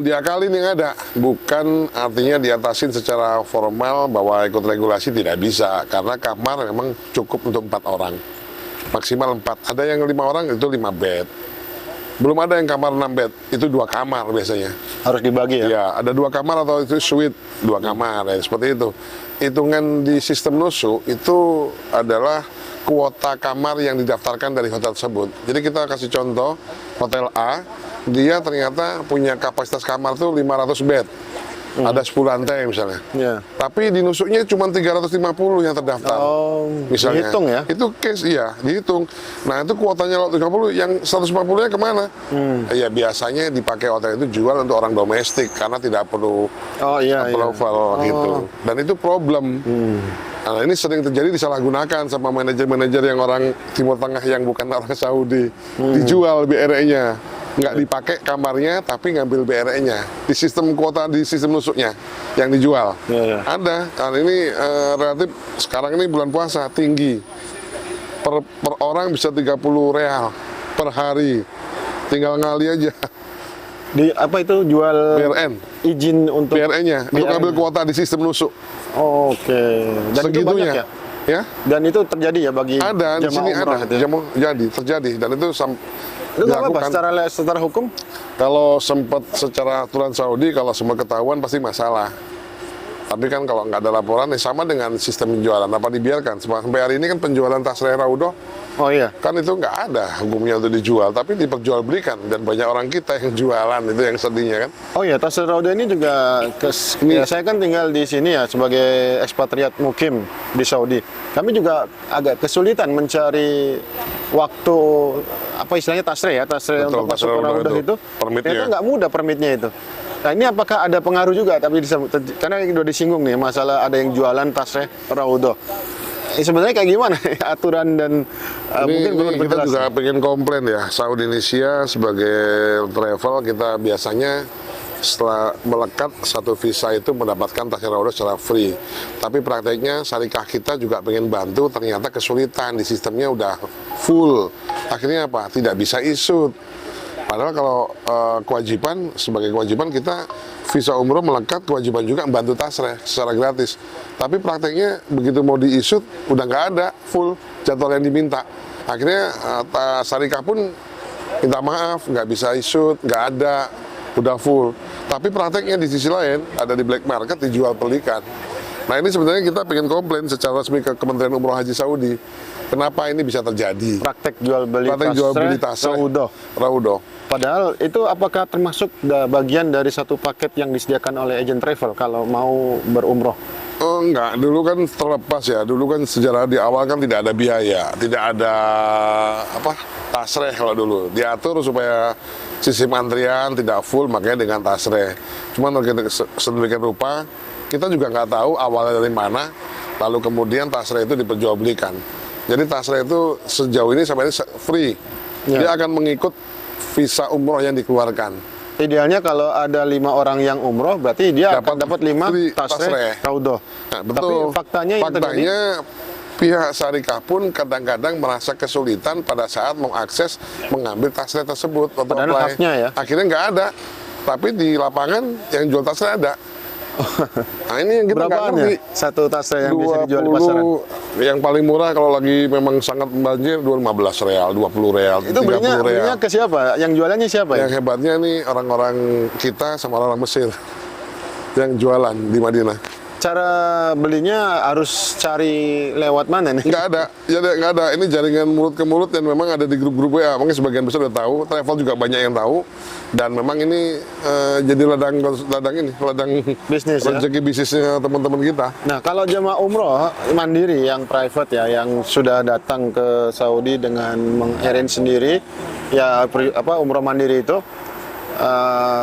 Speaker 2: Diakalin yang ada, bukan artinya diatasin secara formal bahwa ikut regulasi, tidak bisa, karena kamar memang cukup untuk 4 orang, maksimal 4. Ada yang 5 orang itu 5 bed, belum ada yang kamar 6 bed, itu 2 kamar biasanya.
Speaker 1: Harus dibagi ya?
Speaker 2: Ya, ada 2 kamar atau itu suite 2 kamar, ya, seperti itu. Hitungan di sistem NUSU itu adalah kuota kamar yang didaftarkan dari hotel tersebut. Jadi kita kasih contoh, hotel A, dia ternyata punya kapasitas kamar tuh 500 bed. Ada 10 lantai misalnya.
Speaker 1: Ya.
Speaker 2: Tapi di nusuknya cuma 350 yang terdaftar.
Speaker 1: Oh,
Speaker 2: Misalnya.
Speaker 1: dihitung ya?
Speaker 2: Itu case, iya, dihitung. Nah, itu kuotanya 30, yang 150-nya kemana? Ya, biasanya dipakai hotel itu jual untuk orang domestik, karena tidak perlu
Speaker 1: Oh iya, iya.
Speaker 2: approval gitu. Dan itu problem. Nah, ini sering terjadi disalahgunakan sama manajer-manajer yang orang Timur Tengah yang bukan orang Saudi. Dijual BRE-nya. Nggak dipakai kamarnya, tapi ngambil BRE-nya. Di sistem kuota, di sistem nusuknya yang dijual.
Speaker 1: Iya, iya.
Speaker 2: Ada. Karena ini relatif, sekarang ini bulan puasa, tinggi. Per orang bisa 30 real per hari. Tinggal ngali aja.
Speaker 1: Di apa itu jual
Speaker 2: BRN.
Speaker 1: izin untuk
Speaker 2: BRE-nya. Untuk ngambil kuota di sistem nusuk.
Speaker 1: Oke. Dan itu banyak ya?
Speaker 2: Ya?
Speaker 1: Dan itu terjadi ya bagi
Speaker 2: Ada, di
Speaker 1: jamaah
Speaker 2: sini
Speaker 1: umroh
Speaker 2: ada.
Speaker 1: gitu ya?
Speaker 2: Jadi, terjadi. Dan itu
Speaker 1: Itu nggak apa-apa
Speaker 2: dilakukan.
Speaker 1: secara hukum?
Speaker 2: Kalau sempat secara aturan Saudi, kalau semua ketahuan pasti masalah. Tapi kan kalau nggak ada laporan, ya sama dengan sistem penjualan. Apa dibiarkan? Sampai hari ini kan penjualan tasreh Raudoh,
Speaker 1: Oh iya.
Speaker 2: kan itu nggak ada hukumnya untuk dijual, tapi diperjualbelikan. Dan banyak orang kita yang jualan, itu yang sedihnya kan.
Speaker 1: Oh iya, Tasreh Raudah ini juga ya, saya kan tinggal di sini ya sebagai ekspatriat mukim di Saudi. Kami juga agak kesulitan mencari waktu apa istilahnya tasreh
Speaker 2: Betul,
Speaker 1: untuk masuk
Speaker 2: tasreh
Speaker 1: ke
Speaker 2: Raudah
Speaker 1: Raudah
Speaker 2: itu.
Speaker 1: itu.
Speaker 2: Permitnya.
Speaker 1: Ternyata nggak mudah permitnya itu. Nah ini apakah ada pengaruh juga? Tapi karena sudah disinggung nih masalah ada yang jualan tasreh Raudah. Sebenarnya kayak gimana aturan dan mungkin belum
Speaker 2: Ini kita
Speaker 1: dijelaskan.
Speaker 2: juga pengen komplain ya, Saudi Indonesia sebagai travel, kita biasanya setelah melekat satu visa itu mendapatkan tasreh Raudoh secara free. Tapi prakteknya syarikah kita juga pengen bantu, ternyata kesulitan, di sistemnya udah full. Akhirnya apa? Tidak bisa isut. Padahal kalau kewajiban, sebagai kewajiban kita visa umroh melekat, kewajiban juga membantu tasreh secara gratis. Tapi prakteknya begitu mau diisut, udah nggak ada full jadwal yang diminta. Akhirnya syarikah pun minta maaf, nggak bisa isut, nggak ada, udah full. Tapi prakteknya di sisi lain, ada di black market, dijual pelikan. Nah ini sebenarnya kita pengen komplain secara resmi ke Kementerian Umroh Haji Saudi. Kenapa ini bisa terjadi?
Speaker 1: Praktek jual beli tasreh
Speaker 2: Raudoh.
Speaker 1: Padahal itu apakah termasuk bagian dari satu paket yang disediakan oleh agent travel kalau mau berumroh?
Speaker 2: Oh, enggak, dulu kan terlepas ya. Dulu kan sejarah di awal kan tidak ada biaya, tidak ada tasreh kalau dulu. Diatur supaya sistem antrian tidak full, makanya dengan tasreh. Cuman sedemikian rupa, kita juga nggak tahu awalnya dari mana, lalu kemudian tasreh itu diperjualbelikan. Jadi tasreh itu sejauh ini sampai ini free.
Speaker 1: Ya.
Speaker 2: Dia akan mengikut visa umroh yang dikeluarkan.
Speaker 1: Idealnya kalau ada 5 orang yang umroh, berarti dia akan dapat 5 tasreh Raudoh.
Speaker 2: Nah, betul.
Speaker 1: Tapi faktanya
Speaker 2: pihak syarikah pun kadang-kadang merasa kesulitan pada saat mengakses mengambil tasreh tersebut.
Speaker 1: Padahal haknya ya.
Speaker 2: Akhirnya nggak ada. Tapi di lapangan yang jual tasreh ada. Nah ini yang kita nggak
Speaker 1: Berapaan
Speaker 2: ngerti.
Speaker 1: ya satu tas yang bisa dijual di pasaran?
Speaker 2: Yang paling murah kalau lagi memang sangat banjir 15 real, 20 real,
Speaker 1: Itu
Speaker 2: 30
Speaker 1: belinya
Speaker 2: real.
Speaker 1: ke siapa? Yang jualannya siapa ya?
Speaker 2: Yang hebatnya nih orang-orang kita sama orang Mesir yang jualan di Madinah.
Speaker 1: Cara belinya harus cari lewat mana nih?
Speaker 2: Nggak ada, ya nggak ada. Ini jaringan mulut ke mulut dan memang ada di grup-grup WA. Mungkin sebagian besar udah tahu, travel juga banyak yang tahu. Dan memang ini jadi ladang
Speaker 1: Bisnis ya?
Speaker 2: rezeki bisnisnya teman-teman kita.
Speaker 1: Nah, kalau jemaah umroh mandiri yang private ya, yang sudah datang ke Saudi dengan mengarrange sendiri, ya umroh mandiri itu,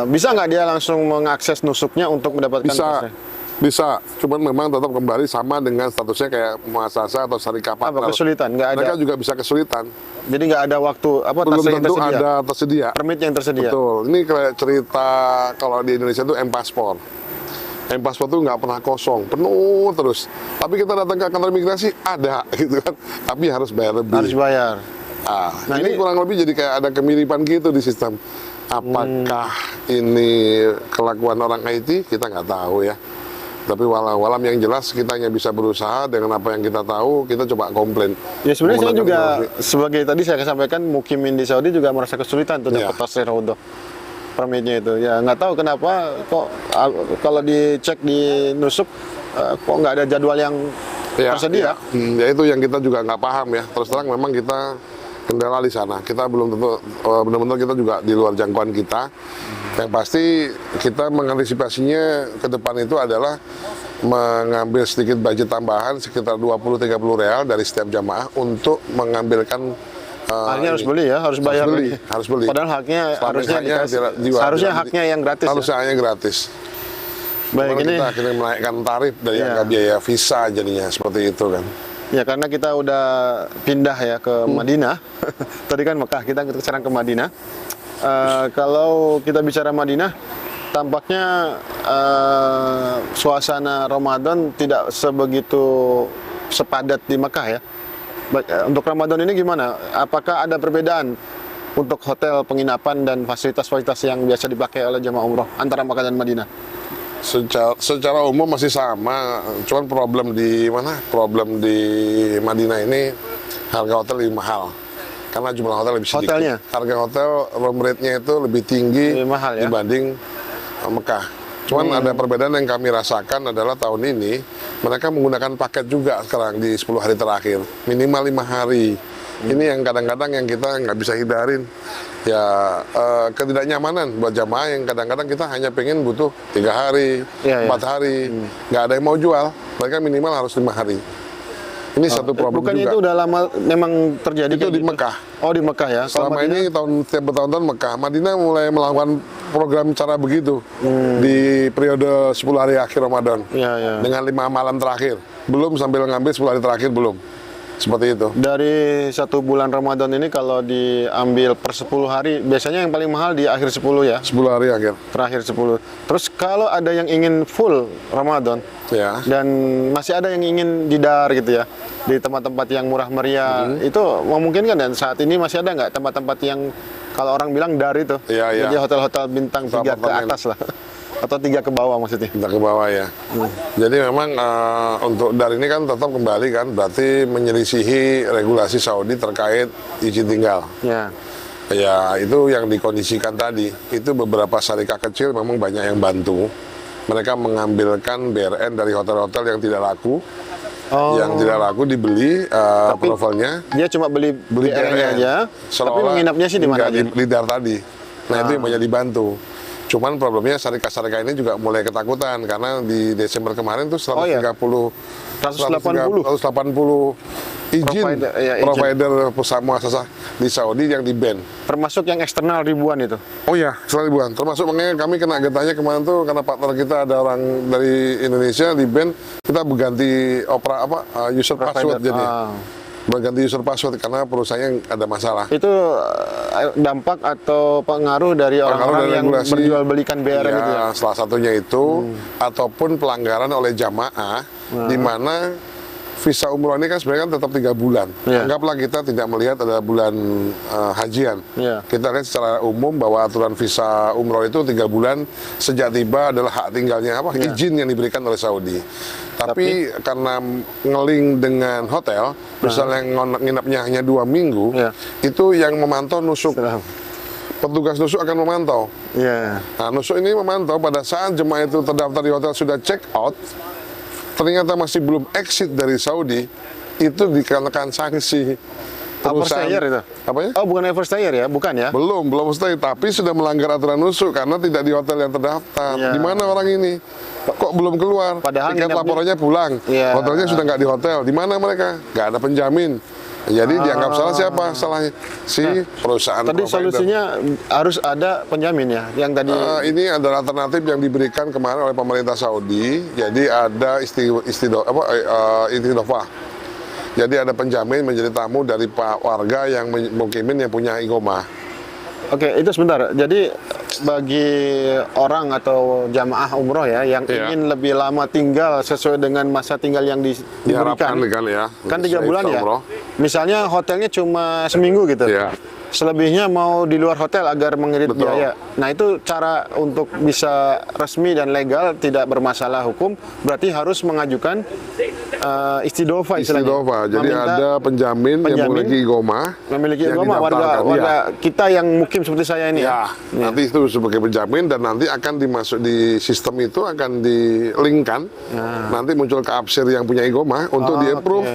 Speaker 1: bisa nggak dia langsung mengakses nusuknya untuk mendapatkan tasnya?
Speaker 2: Bisa, cuman memang tetap kembali sama dengan statusnya kayak muasasa atau syarikat partner.
Speaker 1: Apa kesulitan? Nggak ada.
Speaker 2: Mereka juga bisa kesulitan.
Speaker 1: Jadi nggak ada waktu
Speaker 2: Belum
Speaker 1: tasnya yang
Speaker 2: tentu
Speaker 1: tersedia.
Speaker 2: ada tersedia.
Speaker 1: Permit yang tersedia.
Speaker 2: Betul. Ini kayak cerita kalau di Indonesia itu M-Paspor. M-Paspor itu nggak pernah kosong, penuh terus. Tapi kita datang ke kantor imigrasi, ada gitu kan. Tapi harus bayar lebih.
Speaker 1: Harus bayar.
Speaker 2: Nah, ini kurang lebih jadi kayak ada kemiripan gitu di sistem. Apakah ini kelakuan orang IT? Kita nggak tahu ya. Tapi walau yang jelas kita hanya bisa berusaha dengan apa yang kita tahu, kita coba komplain.
Speaker 1: Ya sebenarnya saya
Speaker 2: Menggunakan
Speaker 1: juga
Speaker 2: teknologi.
Speaker 1: sebagai tadi saya sampaikan mukimin di Saudi juga merasa kesulitan tuh
Speaker 2: Iya.
Speaker 1: dapat tasrih rodo permitnya itu. Ya nggak tahu kenapa kok kalau dicek di nusuk kok nggak ada jadwal yang tersedia.
Speaker 2: Ya itu yang kita juga nggak paham ya. Terus terang memang kita kendala di sana. Kita belum tentu benar-benar kita juga di luar jangkauan kita. Yang pasti kita mengantisipasinya ke depan itu adalah mengambil sedikit budget tambahan sekitar 20-30 real dari setiap jamaah untuk mengambilkan
Speaker 1: Haknya harus beli ya, harus bayar lagi.
Speaker 2: harus beli.
Speaker 1: Padahal haknya
Speaker 2: Selama
Speaker 1: harusnya
Speaker 2: haknya
Speaker 1: dikasih.
Speaker 2: seharusnya
Speaker 1: haknya yang gratis.
Speaker 2: Harusnya hanya gratis.
Speaker 1: Baik
Speaker 2: Cuman
Speaker 1: ini.
Speaker 2: kita akhirnya menaikkan tarif dari
Speaker 1: Iya.
Speaker 2: angka biaya visa jadinya seperti itu kan.
Speaker 1: Ya karena kita udah pindah ya ke Madinah. Tadi kan Mekah, kita sekarang ke Madinah. Kalau kita bicara Madinah, tampaknya suasana Ramadan tidak sebegitu sepadat di Mekah ya. Untuk Ramadan ini gimana? Apakah ada perbedaan untuk hotel, penginapan dan fasilitas-fasilitas yang biasa dipakai oleh jemaah umroh antara Mekah dan Madinah?
Speaker 2: Secara umum masih sama, cuman problem di mana? Problem di Madinah ini harga hotel lebih mahal karena jumlah hotel lebih sedikit.
Speaker 1: Hotelnya?
Speaker 2: Harga hotel room rate-nya itu lebih tinggi
Speaker 1: Lebih mahal ya?
Speaker 2: dibanding Mekah. Cuman ada perbedaan yang kami rasakan adalah tahun ini mereka menggunakan paket juga sekarang di 10 hari terakhir, minimal 5 hari. Ini yang kadang-kadang yang kita nggak bisa hindarin. Ya ketidaknyamanan buat jamaah yang kadang-kadang kita hanya pengen butuh 3 hari,
Speaker 1: Iya,
Speaker 2: 4 hari, nggak ada yang mau jual. Mereka minimal harus 5 hari. Ini satu problem
Speaker 1: Bukannya
Speaker 2: juga.
Speaker 1: itu udah lama memang terjadi
Speaker 2: Itu
Speaker 1: kayak
Speaker 2: di
Speaker 1: gitu?
Speaker 2: Mekah.
Speaker 1: Oh di Mekah ya. Kalau
Speaker 2: Selama
Speaker 1: Madinah-
Speaker 2: ini setiap bertahun-tahun Mekah, Madinah mulai melakukan program cara begitu di periode 10 hari akhir Ramadan.
Speaker 1: Iya, iya.
Speaker 2: Dengan 5 malam terakhir. Belum sambil ngambil 10 hari terakhir belum. Seperti itu.
Speaker 1: Dari 1 bulan Ramadan ini kalau diambil per 10 hari, biasanya yang paling mahal di akhir 10 ya,
Speaker 2: 10 hari akhir.
Speaker 1: terakhir 10. Terus kalau ada yang ingin full Ramadan,
Speaker 2: Ya.
Speaker 1: dan masih ada yang ingin didar gitu ya, di tempat-tempat yang murah meriah, itu memungkinkan dan saat ini masih ada nggak tempat-tempat yang kalau orang bilang dar itu,
Speaker 2: Iya, iya.
Speaker 1: jadi hotel-hotel bintang 3 ke
Speaker 2: Apartemen.
Speaker 1: atas lah, atau 3 ke bawah maksudnya.
Speaker 2: Kita ke bawah ya. Jadi memang untuk dari ini kan tetap kembali kan, berarti menyelisihi regulasi Saudi terkait izin tinggal.
Speaker 1: Ya,
Speaker 2: Ya itu yang dikondisikan tadi. Itu beberapa syarikat kecil memang banyak yang bantu. Mereka mengambilkan BRN dari hotel-hotel yang tidak laku.
Speaker 1: Oh.
Speaker 2: Yang tidak laku dibeli profilnya.
Speaker 1: dia cuma beli BRN-nya aja, tapi
Speaker 2: Seolah-olah
Speaker 1: menginapnya sih di mana
Speaker 2: nggak
Speaker 1: aja?
Speaker 2: di dar tadi. Nah itu yang banyak dibantu. Cuman problemnya syarikat-syarikat ini juga mulai ketakutan karena di Desember kemarin tuh 130
Speaker 1: 180.
Speaker 2: 180 izin
Speaker 1: Izin.
Speaker 2: provider pusat muasasah di Saudi yang di-ban.
Speaker 1: Termasuk yang eksternal ribuan itu.
Speaker 2: Oh iya, 1.000-an. Termasuk makanya kami kena getahnya kemarin tuh karena partner kita ada orang dari Indonesia di-ban, kita berganti user password jadi. Berganti user password karena perusahaannya ada masalah.
Speaker 1: Itu dampak atau pengaruh dari orang-orang
Speaker 2: dari
Speaker 1: yang
Speaker 2: regulasi.
Speaker 1: berjual belikan BRN itu ya?
Speaker 2: Salah satunya itu ataupun pelanggaran oleh jamaah di mana visa umroh ini kan sebenarnya kan tetap 3 bulan.
Speaker 1: Iya.
Speaker 2: Anggaplah kita tidak melihat ada bulan hajian.
Speaker 1: Iya.
Speaker 2: Kita lihat secara umum bahwa aturan visa umroh itu 3 bulan sejak tiba adalah hak tinggalnya
Speaker 1: Iya.
Speaker 2: izin yang diberikan oleh Saudi. Tapi karena ngeling dengan hotel, misalnya nginapnya hanya 2 minggu,
Speaker 1: Iya.
Speaker 2: itu yang memantau nusuk.
Speaker 1: Setelah-
Speaker 2: Petugas nusuk akan memantau.
Speaker 1: Iya.
Speaker 2: Nah, nusuk ini memantau pada saat jemaah itu terdaftar di hotel sudah check out, ternyata masih belum exit dari Saudi, itu dikenakan sanksi.
Speaker 1: Overstayer itu?
Speaker 2: Apa ya?
Speaker 1: Oh, bukan overstayer ya? Bukan ya?
Speaker 2: Belum stay, tapi sudah melanggar aturan nusuk karena tidak di hotel yang terdaftar.
Speaker 1: Iya.
Speaker 2: Di mana orang ini? Kok belum keluar?
Speaker 1: Padahal
Speaker 2: Tiket
Speaker 1: nginep di-
Speaker 2: laporannya pulang.
Speaker 1: Iya.
Speaker 2: Hotelnya sudah nggak di hotel. Di mana mereka? Nggak ada penjamin. Jadi dianggap salah siapa? Salahnya si perusahaan
Speaker 1: Tadi
Speaker 2: provider.
Speaker 1: solusinya harus ada penjamin ya? Yang tadi
Speaker 2: Ini adalah alternatif yang diberikan kemarin oleh pemerintah Saudi. Jadi ada istidofah. Jadi ada penjamin menjadi tamu dari warga yang mukimin yang punya igomah.
Speaker 1: Oke, itu sebentar. Jadi bagi orang atau jamaah umroh ya yang
Speaker 2: Iya.
Speaker 1: ingin lebih lama tinggal sesuai dengan masa tinggal yang
Speaker 2: Diharapkan
Speaker 1: diberikan,
Speaker 2: kan ya.
Speaker 1: kan 3
Speaker 2: Saya
Speaker 1: bulan ya.
Speaker 2: umroh.
Speaker 1: Misalnya hotelnya cuma seminggu gitu.
Speaker 2: Iya.
Speaker 1: Selebihnya mau di luar hotel agar mengirit
Speaker 2: Betul.
Speaker 1: biaya. Nah itu cara untuk bisa resmi dan legal tidak bermasalah hukum berarti harus mengajukan istidofah istilahnya.
Speaker 2: Istidofah. Jadi
Speaker 1: Meminta
Speaker 2: ada penjamin yang memiliki igomah.
Speaker 1: memiliki
Speaker 2: yang
Speaker 1: agama
Speaker 2: didaftarkan.
Speaker 1: warga kita yang mukim seperti saya ini
Speaker 2: Ya, nanti itu sebagai penjamin dan nanti akan dimasuk di sistem itu akan dilingkan. Nanti muncul keabsir yang punya igomah untuk di-approve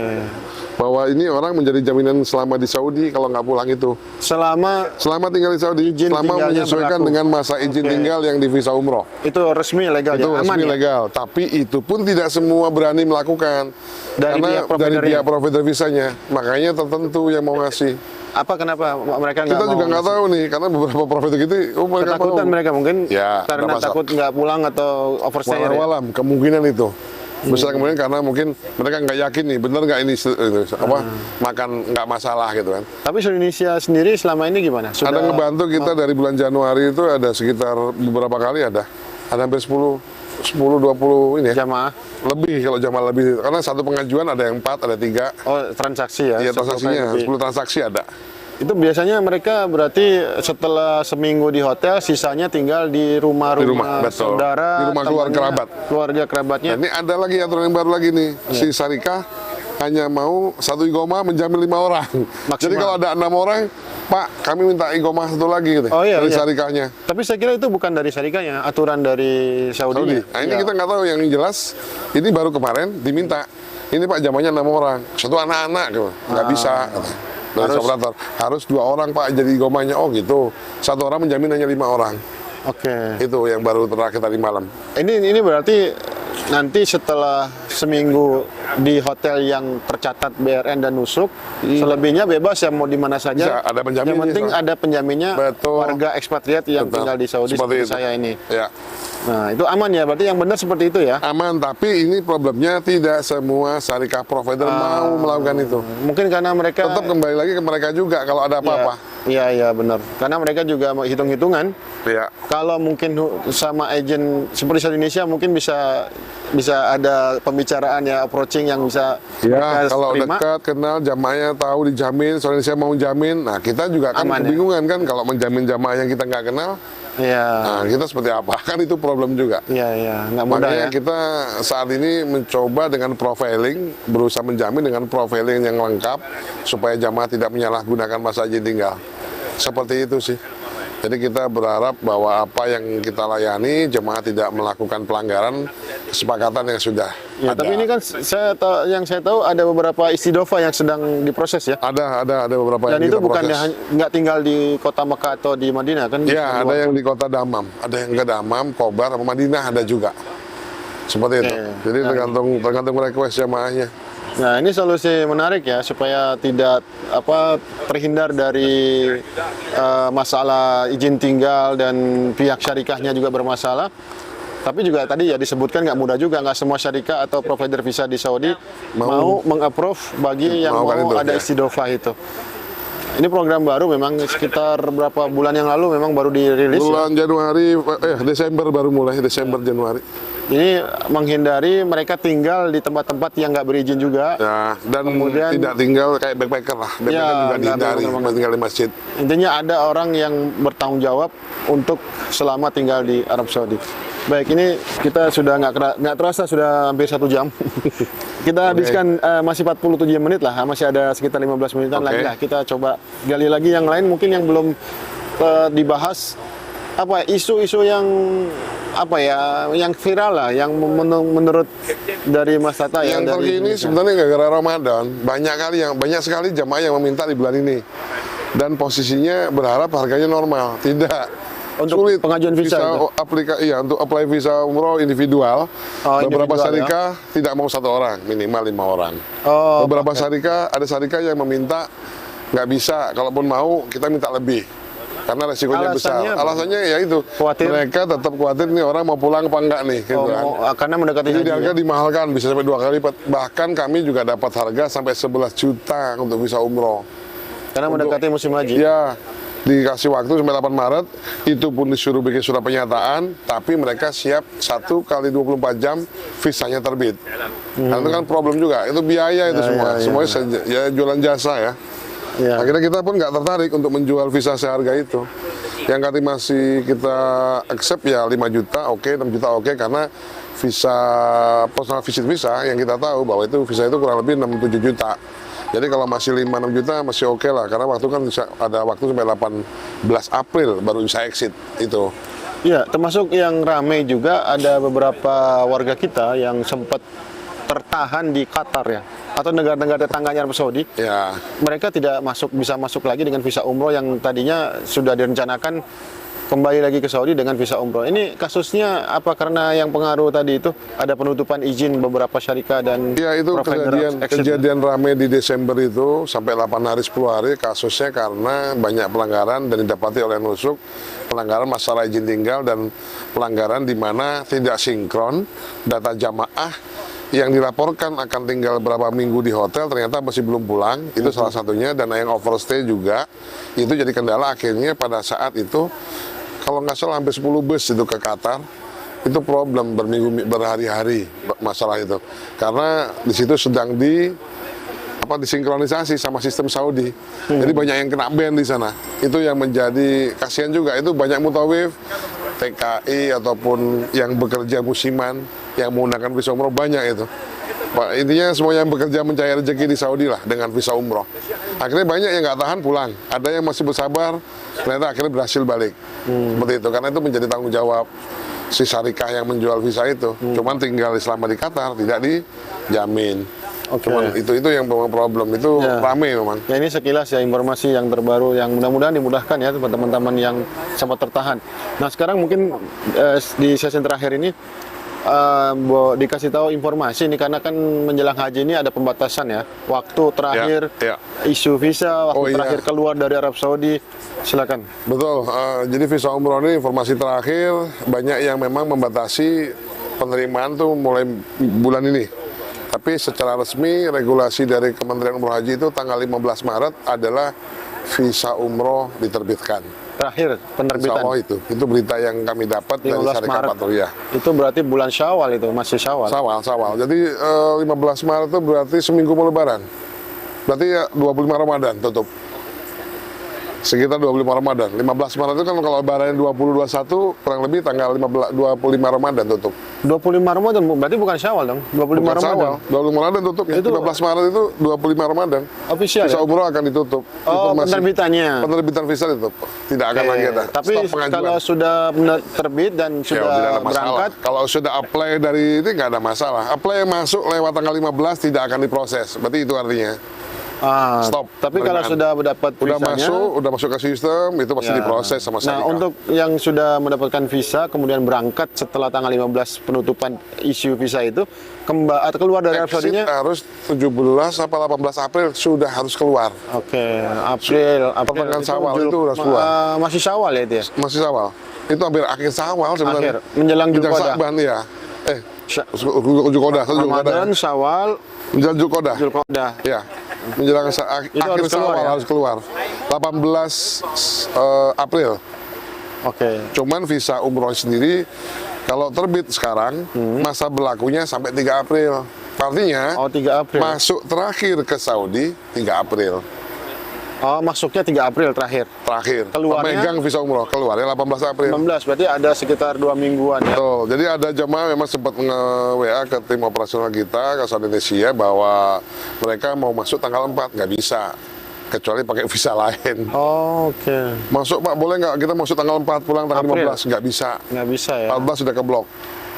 Speaker 2: bahwa ini orang menjadi jaminan selama di Saudi kalau nggak pulang itu. Selama tinggal di Saudi,
Speaker 1: Izin
Speaker 2: selama
Speaker 1: tinggalnya
Speaker 2: menyesuaikan
Speaker 1: berlaku.
Speaker 2: dengan masa izin tinggal yang di visa umroh.
Speaker 1: itu resmi legal
Speaker 2: Itu
Speaker 1: ya, aman
Speaker 2: resmi
Speaker 1: ya?
Speaker 2: legal, tapi itu pun tidak semua berani melakukan
Speaker 1: Dari
Speaker 2: karena
Speaker 1: pihak
Speaker 2: dari
Speaker 1: providernya.
Speaker 2: pihak provider visanya, makanya tertentu yang mau ngasih.
Speaker 1: Apa kenapa mereka nggak
Speaker 2: Kita
Speaker 1: mau
Speaker 2: juga nggak tahu nih, karena beberapa provider gitu, mereka
Speaker 1: ketakutan
Speaker 2: mau.
Speaker 1: mereka mungkin
Speaker 2: Ya,
Speaker 1: karena
Speaker 2: ada masalah.
Speaker 1: takut nggak pulang atau overstay ya?
Speaker 2: Walau-walam, kemungkinan itu. Besar kemungkinan karena mungkin mereka nggak yakin nih, bener nggak ini makan nggak masalah gitu kan.
Speaker 1: Tapi Indonesia sendiri selama ini gimana?
Speaker 2: Ada ngebantu kita dari bulan Januari itu ada sekitar beberapa kali ada hampir 10-20 ini ya.
Speaker 1: jamaah
Speaker 2: Lebih kalau jamaah lebih, karena satu pengajuan ada yang 4, ada 3.
Speaker 1: transaksi ya?
Speaker 2: Iya,
Speaker 1: 10
Speaker 2: transaksinya,
Speaker 1: kali lebih.
Speaker 2: 10 transaksi ada.
Speaker 1: Itu biasanya mereka berarti setelah seminggu di hotel, sisanya tinggal di rumah
Speaker 2: betul.
Speaker 1: saudara,
Speaker 2: Di rumah keluarga
Speaker 1: temannya,
Speaker 2: kerabat.
Speaker 1: keluarga kerabatnya.
Speaker 2: Nah, ini ada lagi aturan yang baru lagi nih, si Syarikah hanya mau satu igomah menjamin 5 orang. Jadi kalau ada 6 orang, Pak, kami minta igomah satu lagi gitu,
Speaker 1: Oh, iya,
Speaker 2: dari
Speaker 1: iya.
Speaker 2: Syarikahnya.
Speaker 1: Tapi saya kira itu bukan dari syarikahnya, aturan dari Saudi.
Speaker 2: Nah ini kita nggak tahu, yang jelas ini baru kemarin diminta. Ini Pak jamanya 6 orang, satu anak-anak gitu. Nggak bisa. Dari operator harus 2 orang Pak jadi igomahnya. Oh gitu. Satu orang menjamin hanya 5 orang.
Speaker 1: Oke.
Speaker 2: Itu yang baru terakhir tadi malam.
Speaker 1: Ini berarti nanti setelah seminggu di hotel yang tercatat BRN dan nusuk, selebihnya bebas ya mau di mana saja.
Speaker 2: Bisa, ada penjaminnya,
Speaker 1: Yang penting
Speaker 2: soalnya.
Speaker 1: ada penjaminnya.
Speaker 2: Betul.
Speaker 1: Warga ekspatriat yang
Speaker 2: Betul.
Speaker 1: tinggal di Saudi
Speaker 2: Seperti
Speaker 1: seperti
Speaker 2: itu.
Speaker 1: saya ini.
Speaker 2: Ya.
Speaker 1: Nah itu aman ya, berarti yang benar seperti itu ya.
Speaker 2: Aman, tapi ini problemnya tidak semua syarikat provider mau melakukan itu.
Speaker 1: Mungkin karena mereka
Speaker 2: Tetap kembali lagi ke mereka juga kalau ada apa-apa.
Speaker 1: Iya benar. Karena mereka juga mau hitung-hitungan.
Speaker 2: Ya.
Speaker 1: Kalau mungkin sama agen seperti di Indonesia mungkin bisa ada pembicaraan ya, approaching yang bisa
Speaker 2: Ya,
Speaker 1: mereka
Speaker 2: kalau
Speaker 1: terima.
Speaker 2: dekat, kenal, jamaahnya tahu dijamin, soalnya saya mau jamin. Nah, kita juga kan
Speaker 1: Aman, ya?
Speaker 2: kebingungan kan kalau menjamin jamaah yang kita nggak kenal.
Speaker 1: Iya.
Speaker 2: Nah, kita seperti apa? Kan itu problem juga.
Speaker 1: Iya, nggak mudah
Speaker 2: Makanya
Speaker 1: ya.
Speaker 2: kita saat ini mencoba dengan profiling, berusaha menjamin dengan profiling yang lengkap supaya jamaah tidak menyalahgunakan masa izin tinggal. Seperti itu sih. Jadi kita berharap bahwa apa yang kita layani, jemaah tidak melakukan pelanggaran kesepakatan yang sudah
Speaker 1: Ya,
Speaker 2: ada.
Speaker 1: tapi ini kan yang saya tahu ada beberapa istidofah yang sedang diproses ya.
Speaker 2: Ada beberapa
Speaker 1: Dan
Speaker 2: yang
Speaker 1: itu
Speaker 2: kita
Speaker 1: bukan
Speaker 2: proses.
Speaker 1: nggak tinggal di kota Mekah atau di Madinah kan?
Speaker 2: Ya, ada yang di kota Damam, ada yang ke Damam, Kobar, sama Madinah ada juga. Seperti itu.
Speaker 1: Oke.
Speaker 2: Jadi tergantung request jamaahnya.
Speaker 1: Nah, ini solusi menarik ya supaya tidak terhindar dari masalah izin tinggal dan pihak syarikahnya juga bermasalah. Tapi juga tadi ya disebutkan nggak mudah juga, nggak semua syarikah atau provider visa di Saudi mau meng-approve bagi yang
Speaker 2: Maukan
Speaker 1: mau
Speaker 2: itu,
Speaker 1: ada
Speaker 2: ya.
Speaker 1: istidofah itu. Ini program baru memang sekitar berapa bulan yang lalu memang baru dirilis ya?
Speaker 2: Bulan Januari, Desember baru mulai, Desember Januari.
Speaker 1: Ini menghindari mereka tinggal di tempat-tempat yang nggak berizin juga.
Speaker 2: Ya, dan
Speaker 1: Kemudian-
Speaker 2: tidak tinggal kayak backpacker lah. Backpacker
Speaker 1: Ya,
Speaker 2: juga
Speaker 1: nggak
Speaker 2: dihindari,
Speaker 1: benar-benar.
Speaker 2: tinggal di masjid.
Speaker 1: Intinya ada orang yang bertanggung jawab untuk selama tinggal di Arab Saudi. Baik, ini kita sudah nggak terasa sudah hampir 1 jam. Kita habiskan masih 47 menit lah, masih ada sekitar 15 menitan
Speaker 2: Oke.
Speaker 1: lagi lah. Kita coba gali lagi yang lain mungkin yang belum dibahas. Apa isu-isu yang apa ya, yang viral lah, yang menurut dari Mas Tata ya,
Speaker 2: Yang
Speaker 1: dari
Speaker 2: terkini
Speaker 1: Indonesia.
Speaker 2: sebenarnya gara-gara Ramadan, banyak sekali jamaah yang meminta di bulan ini. Dan posisinya berharap harganya normal. Tidak.
Speaker 1: Untuk
Speaker 2: Sulit.
Speaker 1: pengajuan visa itu?
Speaker 2: Iya, untuk apply visa umroh individual.
Speaker 1: Oh,
Speaker 2: Beberapa
Speaker 1: individual,
Speaker 2: syarikah tidak mau 1 orang, minimal 5 orang.
Speaker 1: Oh,
Speaker 2: Beberapa syarikah, ada syarikah yang meminta nggak bisa, kalaupun mau kita minta lebih. Karena resikonya besar.
Speaker 1: Alasannya apa?
Speaker 2: Alasannya ya itu,
Speaker 1: Khawatir?
Speaker 2: mereka tetap khawatir nih orang mau pulang apa enggak nih. Gitu kan.
Speaker 1: karena mendekati
Speaker 2: Jadi
Speaker 1: haji,
Speaker 2: harga
Speaker 1: ya?
Speaker 2: dimahalkan, bisa sampai 2 kali lipat. Bahkan kami juga dapat harga sampai 11 juta untuk visa umroh.
Speaker 1: Karena mendekati musim haji.
Speaker 2: Ya, dikasih waktu sampai 8 Maret, itu pun disuruh bikin surat pernyataan, tapi mereka siap 1 kali 24 jam visanya terbit. Karena itu kan problem juga, itu biaya itu semua.
Speaker 1: ya,
Speaker 2: Semuanya ya jualan jasa ya.
Speaker 1: Ya.
Speaker 2: Akhirnya kita pun nggak tertarik untuk menjual visa seharga itu. Yang kali masih kita accept ya 5 juta oke, 6 juta oke, karena visa personal visit visa yang kita tahu bahwa itu visa itu kurang lebih 6-7 juta. Jadi kalau masih 5-6 juta masih oke lah, karena waktu kan bisa, ada waktu sampai 18 April baru bisa exit itu.
Speaker 1: Ya, termasuk yang ramai juga ada beberapa warga kita yang sempat tertahan di Qatar ya, atau negara-negara tetangganya Arab Saudi.
Speaker 2: Ya,
Speaker 1: Mereka tidak bisa masuk lagi dengan visa umroh yang tadinya sudah direncanakan kembali lagi ke Saudi dengan visa umroh. Ini kasusnya apa? Karena yang pengaruh tadi itu ada penutupan izin beberapa syarikat dan
Speaker 2: ya itu
Speaker 1: provider exit.
Speaker 2: kejadian rame di Desember itu sampai 8 hari 10 hari kasusnya karena banyak pelanggaran dan didapati oleh Nusuk, pelanggaran masalah izin tinggal dan pelanggaran di mana tidak sinkron data jamaah yang dilaporkan akan tinggal berapa minggu di hotel ternyata masih belum pulang, itu salah satunya, dan yang overstay juga itu jadi kendala. Akhirnya pada saat itu kalau nggak salah hampir 10 bus itu ke Qatar, itu problem berhari-hari masalah itu, karena di situ sedang disinkronisasi sama sistem Saudi. Jadi banyak yang kena ban di sana. Itu yang menjadi kasihan juga. Itu banyak mutawif, TKI ataupun yang bekerja musiman yang menggunakan visa umroh banyak itu. Intinya semua yang bekerja mencari rezeki di Saudi lah dengan visa umroh. Akhirnya banyak yang nggak tahan pulang. Ada yang masih bersabar, ternyata akhirnya berhasil balik. Seperti itu. Karena itu menjadi tanggung jawab si syarikah yang menjual visa itu. Cuman tinggal selama di Qatar tidak dijamin.
Speaker 1: Oke.
Speaker 2: Cuman itu yang memang problem, itu
Speaker 1: Ya.
Speaker 2: rame memang.
Speaker 1: Ya, ini sekilas ya informasi yang terbaru yang mudah-mudahan dimudahkan ya buat teman-teman yang sempat tertahan. Nah, sekarang mungkin di sesi terakhir ini dikasih tahu informasi ini, karena kan menjelang haji ini ada pembatasan ya. Waktu terakhir
Speaker 2: Ya.
Speaker 1: isu visa, waktu
Speaker 2: Oh, iya.
Speaker 1: terakhir keluar dari Arab Saudi. Silakan.
Speaker 2: Betul, jadi visa umroh ini informasi terakhir banyak yang memang membatasi penerimaan tuh mulai bulan ini. Tapi secara resmi regulasi dari Kementerian Umroh Haji itu tanggal 15 Maret adalah visa umroh diterbitkan.
Speaker 1: Terakhir
Speaker 2: Insya
Speaker 1: penerbitan.
Speaker 2: Allah itu berita yang kami dapat dari
Speaker 1: 15
Speaker 2: Syarikat
Speaker 1: Maret.
Speaker 2: Patrulya.
Speaker 1: Itu berarti bulan Syawal, itu masih Syawal.
Speaker 2: Sawal. Jadi 15 Maret itu berarti seminggu mau Lebaran. Berarti ya 25 Ramadan tutup. Sekitar 25 Ramadan. 15 Maret itu kan kalau Lebaran 20-21 kurang lebih tanggal 25 Ramadan tutup.
Speaker 1: 25 Ramadan berarti bukan Syawal dong. 25
Speaker 2: Bukan
Speaker 1: Ramadan.
Speaker 2: Syawal, 25 Ramadan tutup ya.
Speaker 1: Itu-
Speaker 2: 15 Maret itu 25 Ramadan.
Speaker 1: Official
Speaker 2: Visa
Speaker 1: ya?
Speaker 2: umroh akan ditutup.
Speaker 1: Oh,
Speaker 2: Itu
Speaker 1: penerbitannya.
Speaker 2: Penerbitan visa ditutup. Tidak akan lagi ada.
Speaker 1: Tapi
Speaker 2: Stop pengajuan.
Speaker 1: kalau sudah terbit dan
Speaker 2: Ya,
Speaker 1: sudah
Speaker 2: tidak ada masalah.
Speaker 1: berangkat,
Speaker 2: Kalau sudah apply dari ini nggak ada masalah. Apply yang masuk lewat tanggal 15 tidak akan diproses. Berarti itu artinya.
Speaker 1: stop. Tapi kalau
Speaker 2: penerimaan.
Speaker 1: sudah mendapat
Speaker 2: Udah
Speaker 1: visanya,
Speaker 2: udah masuk ke sistem, itu pasti
Speaker 1: ya.
Speaker 2: diproses sama
Speaker 1: Nah,
Speaker 2: syarikat.
Speaker 1: untuk yang sudah mendapatkan visa kemudian berangkat setelah tanggal 15 penutupan isu visa itu atau keluar dari Arab
Speaker 2: Exit
Speaker 1: Saudi-nya.
Speaker 2: harus 17 apa 18 April sudah harus keluar.
Speaker 1: Oke, April
Speaker 2: Pertengahan Syawal itu harus keluar.
Speaker 1: Masih Syawal ya itu ya.
Speaker 2: Masih Syawal. Itu hampir akhir Syawal sebenarnya.
Speaker 1: Akhir, menjelang Zulqa'dah.
Speaker 2: Sa'ban ya.
Speaker 1: Sya-
Speaker 2: Zulqa'dah,
Speaker 1: Ramadan, Syawal,
Speaker 2: menjelang Zulqa'dah.
Speaker 1: Zulqa'dah.
Speaker 2: Ya. Menjelang akhir
Speaker 1: harus keluar,
Speaker 2: Syawal
Speaker 1: ya?
Speaker 2: harus keluar. 18 April.
Speaker 1: Oke.
Speaker 2: Cuman visa umroh sendiri Kalau terbit sekarang, masa berlakunya sampai 3 April. Artinya,
Speaker 1: Oh, 3 April.
Speaker 2: masuk terakhir ke Saudi 3 April.
Speaker 1: Oh, masuknya 3 April terakhir.
Speaker 2: Terakhir.
Speaker 1: Keluarnya?
Speaker 2: Pemegang visa umroh keluarnya 18 April.
Speaker 1: 19, berarti ada sekitar 2 mingguan ya.
Speaker 2: Betul. Jadi ada jemaah memang sempat nge-WA ke tim operasional kita, ke Saudi Indonesia, bahwa mereka mau masuk tanggal 4, nggak bisa. Kecuali pakai visa lain.
Speaker 1: Oh, oke.
Speaker 2: Masuk Pak, boleh nggak kita masuk tanggal 4, pulang tanggal
Speaker 1: April?
Speaker 2: 15? Nggak bisa.
Speaker 1: Nggak bisa ya.
Speaker 2: 14 sudah keblok.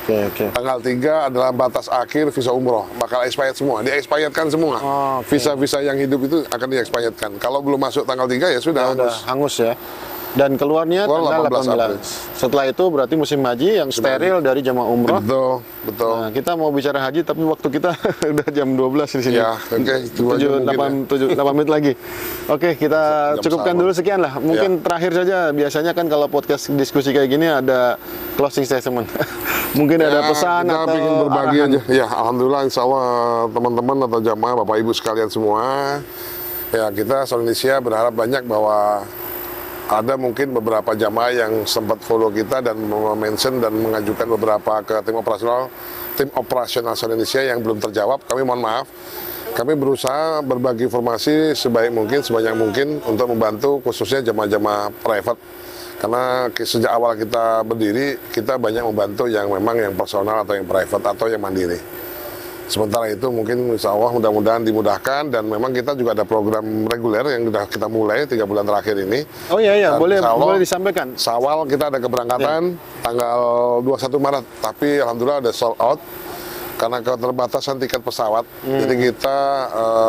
Speaker 1: Oke.
Speaker 2: Tanggal 3 adalah batas akhir visa umroh. Bakal expired semua, di-expiredkan semua.
Speaker 1: Oh, oke.
Speaker 2: Visa-visa yang hidup itu akan di-expiredkan. Kalau belum masuk tanggal 3 ya sudah
Speaker 1: Udah hangus ya. Dan keluarnya
Speaker 2: Keluar
Speaker 1: tanggal 18.
Speaker 2: 18 April.
Speaker 1: Setelah itu berarti musim haji yang steril dari jamaah umroh.
Speaker 2: Betul.
Speaker 1: Nah, kita mau bicara haji tapi waktu kita udah jam 12 di sini.
Speaker 2: Ya, oke. Itu aja mungkin ya.
Speaker 1: 8 menit lagi. Oke, kita
Speaker 2: Jam
Speaker 1: cukupkan
Speaker 2: sama.
Speaker 1: dulu sekian lah. Mungkin terakhir saja, biasanya kan kalau podcast diskusi kayak gini ada closing statement. Mungkin ada pesan
Speaker 2: kita
Speaker 1: atau
Speaker 2: ingin berbagi
Speaker 1: arahan.
Speaker 2: aja. Ya, alhamdulillah, insya Allah teman-teman atau jamaah, bapak ibu sekalian semua, ya kita Saudi Indonesia berharap banyak bahwa ada mungkin beberapa jamaah yang sempat follow kita dan mention dan mengajukan beberapa ke tim operasional Saudi Indonesia yang belum terjawab. Kami mohon maaf. Kami berusaha berbagi informasi sebaik mungkin, sebanyak mungkin untuk membantu khususnya jamaah-jamaah private. Karena sejak awal kita berdiri, kita banyak membantu yang memang yang personal atau yang private atau yang mandiri. Sementara itu mungkin insya Allah mudah-mudahan dimudahkan, dan memang kita juga ada program reguler yang sudah kita mulai 3 bulan terakhir ini.
Speaker 1: Oh iya,
Speaker 2: Dan
Speaker 1: boleh
Speaker 2: insya Allah,
Speaker 1: disampaikan.
Speaker 2: Syawal kita ada keberangkatan tanggal 21 Maret, tapi alhamdulillah ada sold out karena keterbatasan tiket pesawat. Jadi kita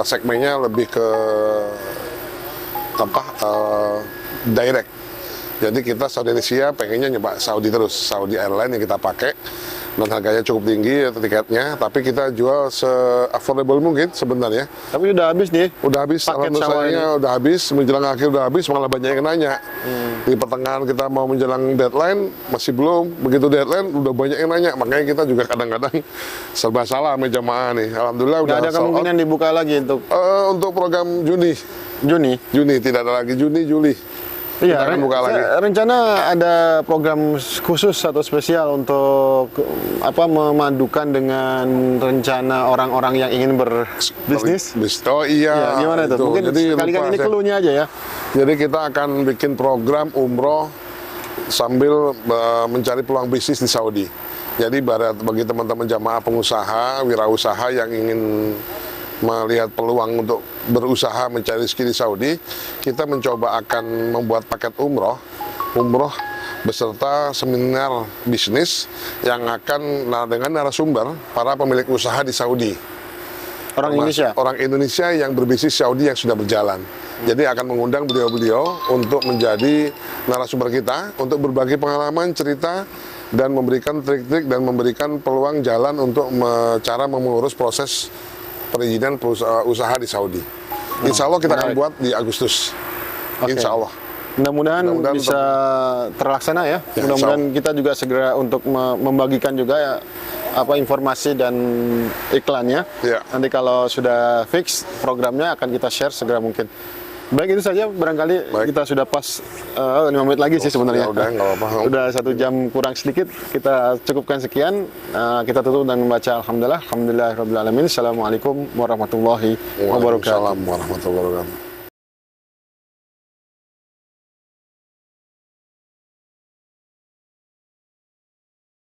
Speaker 2: segmennya lebih ke direct. Jadi kita Saudi Indonesia pengennya nyoba Saudi terus, Saudi Airline yang kita pakai, dan harganya cukup tinggi tiketnya, tapi kita jual se-affordable mungkin sebenarnya.
Speaker 1: Tapi udah habis nih.
Speaker 2: Udah habis,
Speaker 1: Paket
Speaker 2: alhamdulillah udah habis, menjelang akhir udah habis, malah banyak yang nanya. Di pertengahan kita mau menjelang deadline, masih belum, begitu deadline udah banyak yang nanya, makanya kita juga kadang-kadang serba salah sama jamaah nih. Alhamdulillah udah
Speaker 1: Nggak ada
Speaker 2: sold out.
Speaker 1: kemungkinan dibuka lagi
Speaker 2: Untuk program Juni, tidak ada lagi, Juli.
Speaker 1: Iya,
Speaker 2: Kita akan buka lagi.
Speaker 1: rencana ada program khusus atau spesial untuk memadukan dengan rencana orang-orang yang ingin berbisnis.
Speaker 2: Oh iya.
Speaker 1: Ya, gimana itu? Mungkin
Speaker 2: Jadi
Speaker 1: sekali-kali ini
Speaker 2: lupa saya.
Speaker 1: keluhnya aja ya.
Speaker 2: Jadi kita akan bikin program umroh sambil mencari peluang bisnis di Saudi. Jadi bagi teman-teman jamaah pengusaha, wirausaha yang ingin melihat peluang untuk berusaha mencari rezeki di Saudi, kita mencoba akan membuat paket umroh beserta seminar bisnis yang akan dengan narasumber para pemilik usaha di Saudi. Orang Indonesia yang berbisnis Saudi yang sudah berjalan. Jadi akan mengundang beliau-beliau untuk menjadi narasumber kita, untuk berbagi pengalaman, cerita, dan memberikan trik-trik dan memberikan peluang jalan untuk cara mengurus proses perizinan usaha di Saudi. Insya Allah kita akan buat di Agustus. Insya Allah.
Speaker 1: Mudah-mudahan bisa terlaksana ya. Mudah-mudahan kita juga segera untuk membagikan juga ya, informasi dan iklannya.
Speaker 2: Ya.
Speaker 1: Nanti kalau sudah fix programnya akan kita share segera mungkin. Baik, itu saja barangkali. Kita sudah pas 5 menit lagi sih sebenarnya.
Speaker 2: Udah, nggak apa-apa.
Speaker 1: Udah 1 jam kurang sedikit. Kita cukupkan sekian. Kita tutup dan membaca alhamdulillahirabbil alamin. Assalamualaikum warahmatullahi wabarakatuh.
Speaker 2: Waalaikumsalam warahmatullahi wabarakatuh.